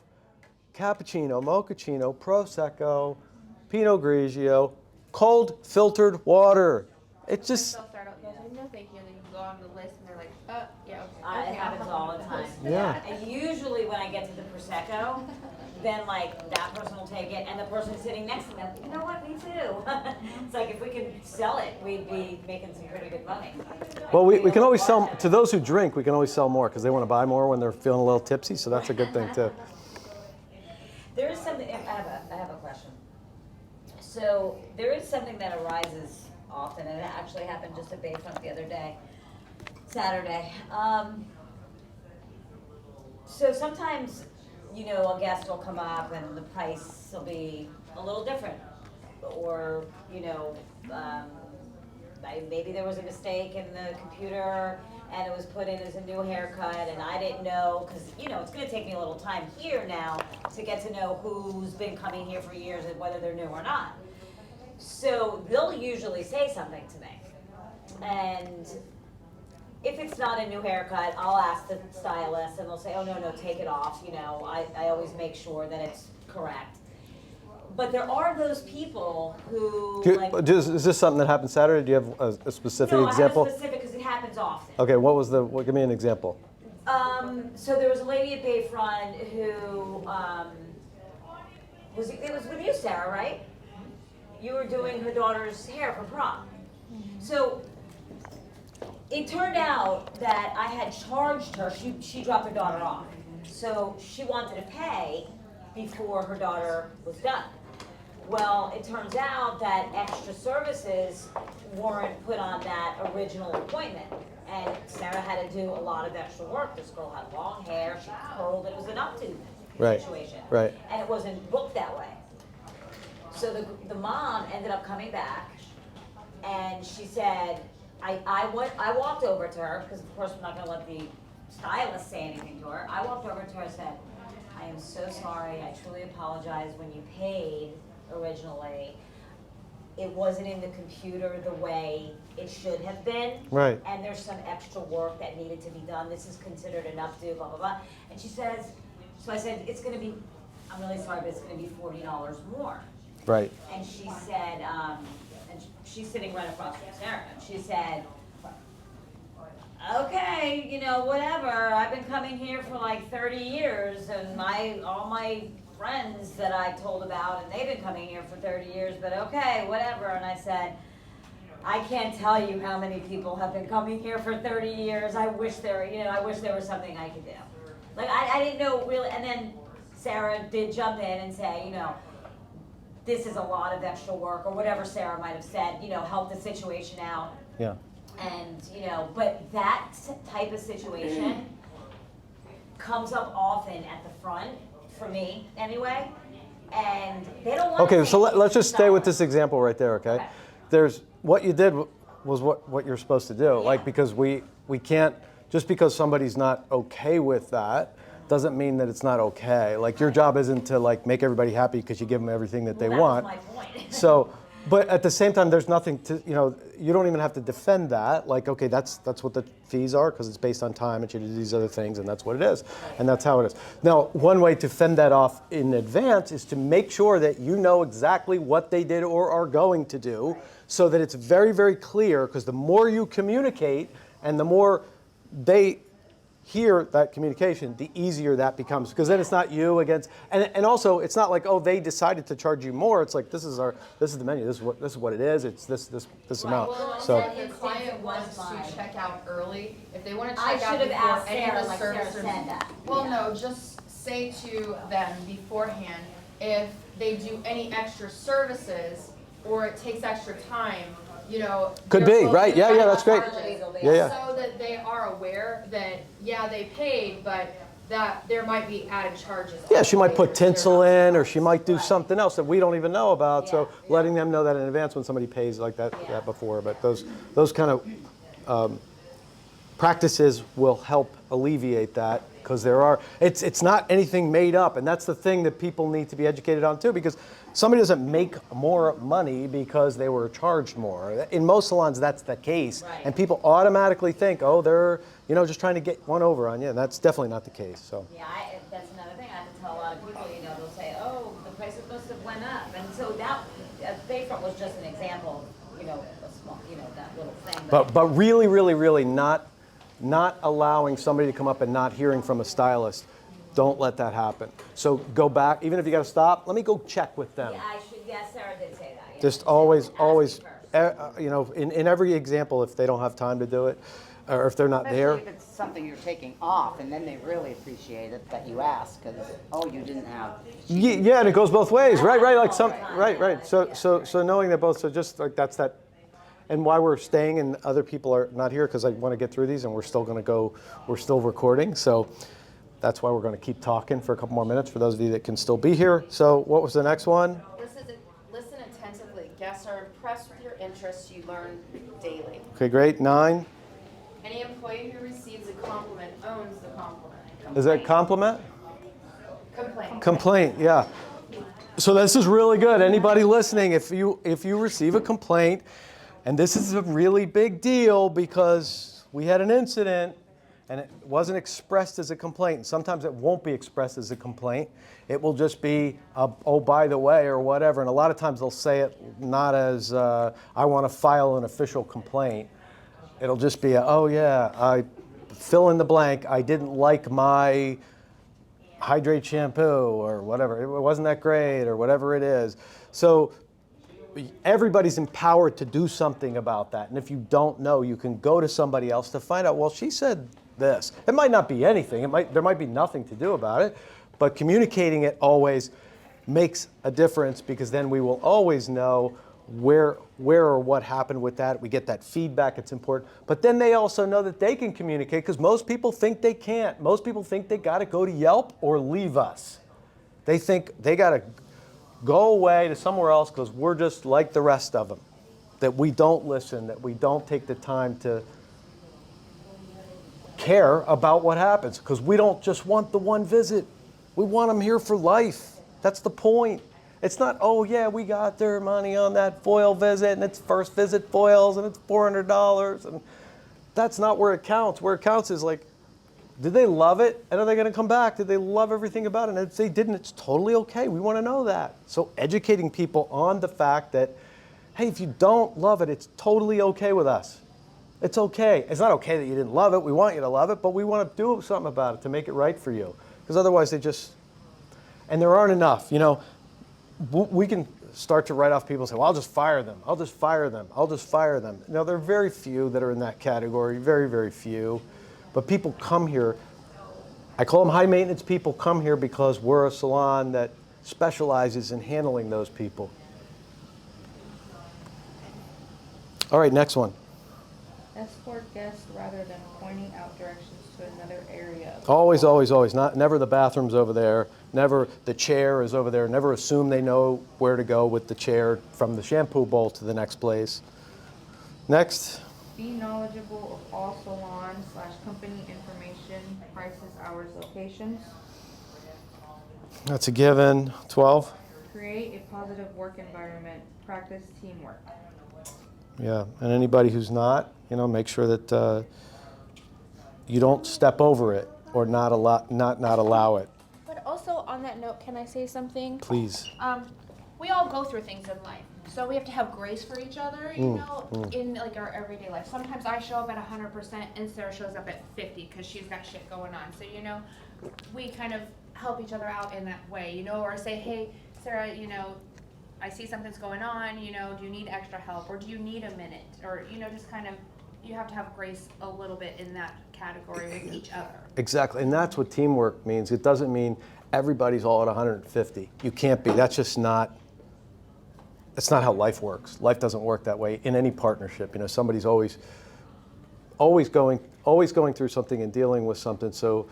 cappuccino, mochaccino, prosecco, Pinot Grigio, cold filtered water. It just, They'll start out, no thank you, and then you go on the list and they're like, yeah. It happens all the time. Yeah. And usually when I get to the Prosecco, then like that person will take it and the person sitting next to them, you know what, me too. It's like if we can sell it, we'd be making some pretty good money. well, we can always sell, to those who drink, we can always sell more because they want to buy more when they're feeling a little tipsy, so that's a good thing too. There is something, I have a question. So there is something that arises often, and it actually happened just at Bayfront the other day, Saturday. So sometimes, you know, a guest will come up and the price will be a little different. Or, you know, maybe there was a mistake in the computer and it was put in as a new haircut and I didn't know, because, you know, it's going to take me a little time here now to get to know who's been coming here for years and whether they're new or not. So they'll usually say something to me. And if it's not a new haircut, I'll ask the stylist and they'll say, oh, no, take it off. You know, I always make sure that it's correct. But there are those people who, Is this something that happened Saturday? Do you have a specific example? No, I have a specific because it happens often. Okay, give me an example. So there was a lady at Bayfront who, it was with you, Sarah, right? You were doing her daughter's hair for prom. So it turned out that I had charged her, she dropped her daughter off. So she wanted to pay before her daughter was done. Well, it turns out that extra services weren't put on that original appointment. And Sarah had to do a lot of extra work. This girl had long hair, she curled, it was an updo situation. Right. And it wasn't booked that way. So the mom ended up coming back and she said, I walked over to her, because of course I'm not gonna let the stylist say anything to her. I walked over to her and said, I am so sorry, I truly apologize. When you paid originally, it wasn't in the computer the way it should have been. Right. And there's some extra work that needed to be done. This is considered an updo, blah, blah, blah. And she says, so I said, it's gonna be, I'm really sorry, but it's gonna be $40 more. Right. And she said, and she's sitting right across from Sarah, and she said, okay, you know, whatever, I've been coming here for like 30 years, and all my friends that I told about, and they've been coming here for 30 years, but okay, whatever. And I said, I can't tell you how many people have been coming here for 30 years. I wish there was something I could do. Like, I didn't know really, and then Sarah did jump in and say, you know, this is a lot of extra work, or whatever Sarah might have said, you know, help the situation out. Yeah. And, you know, but that type of situation comes up often at the front, for me anyway, and they don't want to. Okay, so let's just stay with this example right there, okay? Okay. There's, what you did was what you're supposed to do. Like, because we can't, just because somebody's not okay with that, doesn't mean that it's not okay. Like, your job isn't to like make everybody happy because you give them everything that they want. That was my point. So, but at the same time, there's nothing to, you know, you don't even have to defend that. Like, okay, that's what the fees are because it's based on time and you do these other things and that's what it is. And that's how it is. Now, one way to fend that off in advance is to make sure that you know exactly what they did or are going to do so that it's very, very clear, because the more you communicate and the more they hear that communication, the easier that becomes, because then it's not you against, and also it's not like, oh, they decided to charge you more. It's like, this is the menu. This is what it is. It's this amount. Well, So if the client wants to check out early, if they want to I check out should have before asked any Sarah, of the like Sarah services. said that. Well, no, just say to them beforehand, if they do any extra services or it takes extra time, you know. Could they're be, supposed right, to yeah, find yeah, out that's great. charges. Yeah. So that they are aware that, yeah, they paid, but that there might be added charges. yeah, she might put later. They're tinsel not in, or she surprised. might do Right. something else that we don't even know about. So Yeah. letting them know that in advance when somebody pays like that, Yeah. that before. But those kind of practices will help alleviate that, because it's not anything made up, and that's the thing that people need to be educated on too, because somebody doesn't make more money because they were charged more. In most salons, that's the case, Right. and people automatically think, oh, they're just trying to get one over on you, and that's definitely not the case. So. Yeah, that's another thing I have to tell a lot of people, you know, they'll say, oh, the prices must have went up. And so that, Bayfront was just an example, you know, a small, you know, that little thing. But really, really, really not allowing somebody to come up and not hearing from a stylist. Don't let that happen. So go back, even if you got to stop, let me go check with them. Yeah, Sarah did say that. Yeah. Just always, Ask always, me first. in every example, if they don't have time to do it, or if they're not there. Especially if it's something you're taking off, and then they really appreciate it that you ask, because, oh, you didn't have. Yeah, and it goes both ways, right? Like some, All the time, right. yeah. So knowing that both, so just like that's that, and why we're staying and other people are not here, because I want to get through these, and we're still recording. So that's why we're going to keep talking for a couple more minutes for those of you that can still be here. So what was the next one? Listen attentively. Guests are impressed with your interests. You learn daily. Okay, great. 9. Any employee who receives a compliment owns the compliment. Is that compliment? Complaint. Complaint, yeah. So this is really good. Anybody listening, if you receive a complaint, and this is a really big deal because we had an incident and it wasn't expressed as a complaint. And sometimes it won't be expressed as a complaint. It will just be, oh, by the way, or whatever. And a lot of times they'll say it not as, I want to file an official complaint. It'll just be, oh yeah, I fill in the blank. I didn't like my Hydrate shampoo or whatever. It wasn't that great or whatever it is. So everybody's empowered to do something about that. And if you don't know, you can go to somebody else to find out, well, she said this. It might not be anything. There might be nothing to do about it. But communicating it always makes a difference, because then we will always know where or what happened with that. We get that feedback. It's important. But then they also know that they can communicate, because most people think they can't. Most people think they got to go to Yelp or leave us. They think they got to go away to somewhere else because we're just like the rest of them, that we don't listen, that we don't take the time to care about what happens, because we don't just want the one visit. We want them here for life. That's the point. It's not, oh yeah, we got their money on that foil visit, and it's first visit foils, and it's $400, and that's not where it counts. Where it counts is like, did they love it? And are they going to come back? Did they love everything about it? And if they didn't, it's totally okay. We want to know that. So educating people on the fact that, hey, if you don't love it, it's totally okay with us. It's okay. It's not okay that you didn't love it. We want you to love it, but we want to do something about it to make it right for you. Because otherwise they just, and there aren't enough. You know, we can start to write off people and say, well, I'll just fire them. I'll just fire them. I'll just fire them. Now, there are very few that are in that category, very, very few. But people come here, I call them high maintenance people, come here because we're a salon that specializes in handling those people. All right, next one. Escort guests rather than pointing out directions to another area. Always, always, always. Never the bathroom's over there. Never the chair is over there. Never assume they know where to go with the chair from the shampoo bowl to the next place. Next. Be knowledgeable of all salon/company information, prices, hours, locations. That's a given. 12. Create a positive work environment. Practice teamwork. Yeah, and anybody who's not, you know, make sure that you don't step over it or not allow it. But also on that note, can I say something? Please. We all go through things in life, so we have to have grace for each other, you know, in like our everyday life. Sometimes I show up at 100% and Sarah shows up at 50 because she's got shit going on. So, you know, we kind of help each other out in that way, you know, or say, hey, Sarah, you know, I see something's going on, you know, do you need extra help or do you need a minute? Or, you know, just kind of, you have to have grace a little bit in that category with each other. Exactly, and that's what teamwork means. It doesn't mean everybody's all at 150. You can't be. That's just not, that's not how life works. Life doesn't work that way in any partnership. You know, somebody's always going through something and dealing with something. So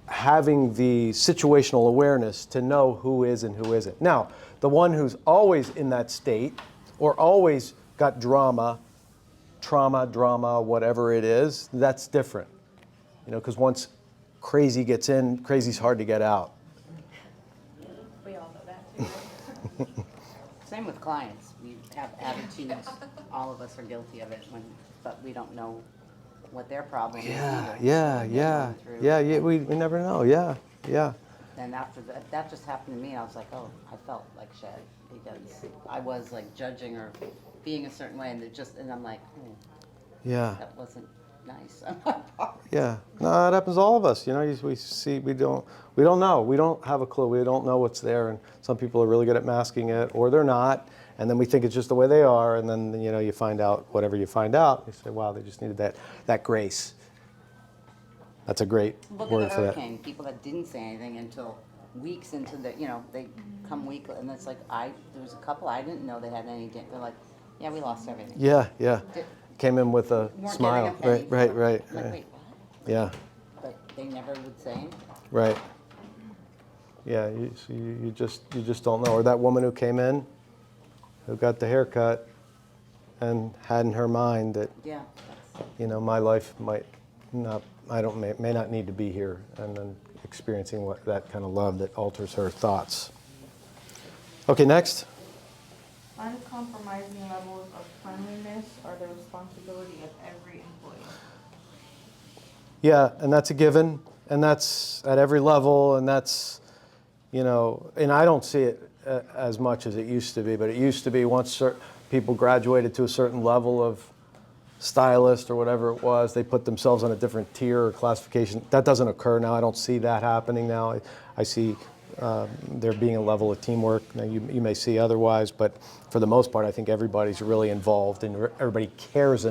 having the situational awareness to know who is and who isn't. Now, the one who's always in that state or always got trauma, whatever it is, that's different. You know, because once crazy gets in, crazy's hard to get out. We all know that too. Same with clients. We have attitudes. All of us are guilty of it, but we don't know what their problem is either. Yeah. We never know. Yeah. And after that just happened to me. I was like, oh, I felt like shit because I was like judging or being a certain way, and I'm like, Yeah. that wasn't nice. Yeah. No, it happens to all of us. You know, we don't know. We don't have a clue. We don't know what's there, and some people are really good at masking it, or they're not. And then we think it's just the way they are, and then you know you find out whatever you find out. You say, wow, they just needed that grace. That's a great Look word at the for that. hurricane. People that didn't say anything until weeks into the, you know, they come week, and it's like there was a couple I didn't know they had any. They're like, yeah, we lost everything. Yeah. Came in with a Weren't smile. getting a penny. Right. I'm like, wait, what? Yeah. But they never would say anything. Right. Yeah. You just don't know. Or that woman who came in, who got the haircut, and had in her mind that Yeah. you know my life may not need to be here, and then experiencing that kind of love that alters her thoughts. Okay, next. Uncompromising levels of cleanliness are the responsibility of every employee. Yeah, and that's a given, and that's at every level, and that's, you know, and I don't see it as much as it used to be, but it used to be once people graduated to a certain level of stylist or whatever it was, they put themselves on a different tier or classification. That doesn't occur now. I don't see that happening now. I see there being a level of teamwork. Now you may see otherwise, but for the most part, I think everybody's really involved and everybody cares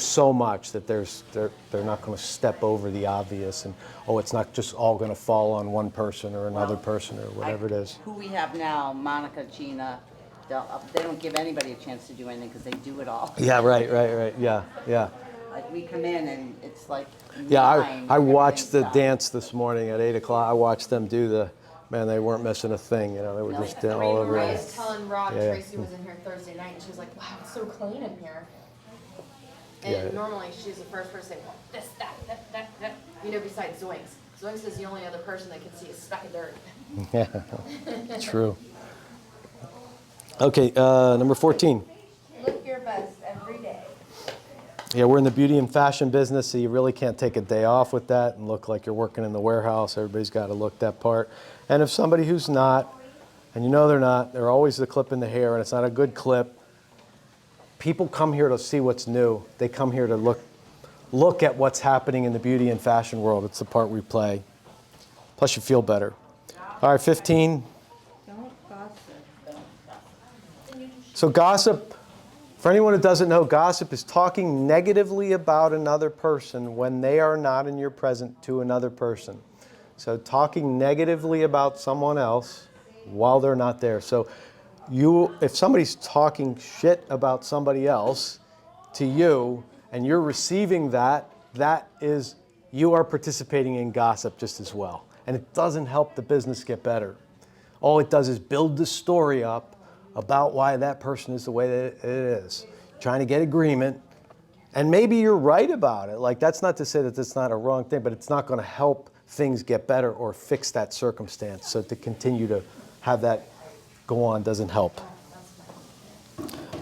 so much that they're not going to step over the obvious and, oh, it's not just all going to fall on one person or another person or whatever it is. Who we have now, Monica, Gina, they don't give anybody a chance to do anything because they do it all. Yeah, right. Yeah. Like we come in and it's like Yeah, I watched the everything's done. dance this morning at 8 o'clock. I watched them do they weren't missing a thing, you know, they were just all over I it. was telling Rob, Yeah. Tracy was in here Thursday night, and she was like, wow, it's so clean in here. And Yeah. normally she's the first person to say, well, this, that, besides Zoinks. Zoinks is the only other person that can see a speck of dirt. Yeah, true. Okay, number 14. Look your best every day. Yeah, we're in the beauty and fashion business, so you really can't take a day off with that and look like you're working in the warehouse. Everybody's got to look that part. And if somebody who's not, and you know they're not, they're always the clip in the hair, and it's not a good clip. People come here to see what's new. They come here to look at what's happening in the beauty and fashion world. It's the part we play. Plus, you feel better. All right, 15. Don't gossip. So gossip, for anyone who doesn't know, gossip is talking negatively about another person when they are not in your present to another person. So talking negatively about someone else while they're not there. So if somebody's talking shit about somebody else to you and you're receiving that, that is, you are participating in gossip just as well. And it doesn't help the business get better. All it does is build the story up about why that person is the way that it is. Trying to get agreement. And maybe you're right about it. Like, that's not to say that that's not a wrong thing, but it's not going to help things get better or fix that circumstance. So to continue to have that go on doesn't help.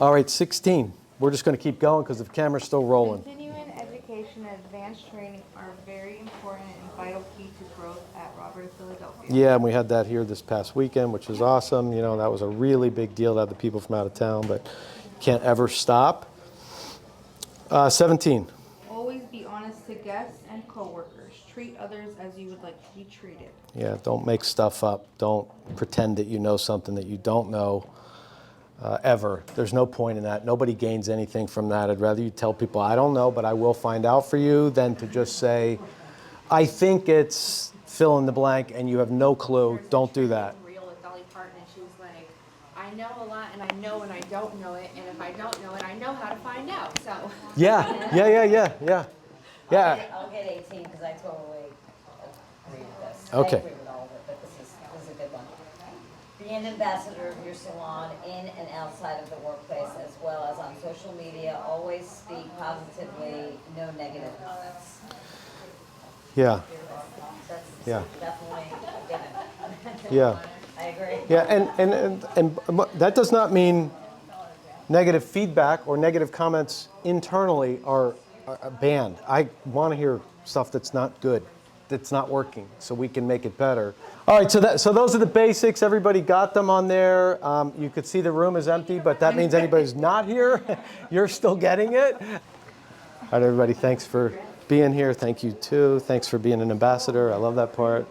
All right, 16. We're just going to keep going because the camera's still rolling. Continuing education and advanced training are very important and vital key to growth at Robert of Philadelphia. Yeah, and we had that here this past weekend, which was awesome. You know, that was a really big deal to have the people from out of town, but can't ever stop. 17. Always be honest to guests and coworkers. Treat others as you would like to be treated. Yeah, don't make stuff up. Don't pretend that you know something that you don't know ever. There's no point in that. Nobody gains anything from that. I'd rather you tell people, I don't know, but I will find out for you, than to just say, I think it's fill in the blank and you have no clue. Don't do that. Real with Dolly Parton, and she was like, I know a lot, and I know when I don't know it, and if I don't know it, I know how to find out. So. Yeah. I'll get 18 because I totally agree with this. Okay. I agree with all of it, but this is a good one. Be an ambassador of your salon in and outside of the workplace, as well as on social media. Always speak positively, no negative comments. Yeah. That's Yeah. definitely a given. Yeah. I agree. Yeah, and that does not mean negative feedback or negative comments internally are banned. I want to hear stuff that's not good, that's not working, so we can make it better. All right, so those are the basics. Everybody got them on there. You could see the room is empty, but that means anybody's not here, you're still getting it. All right, everybody, thanks for being here. Thank you, too. Thanks for being an ambassador. I love that part.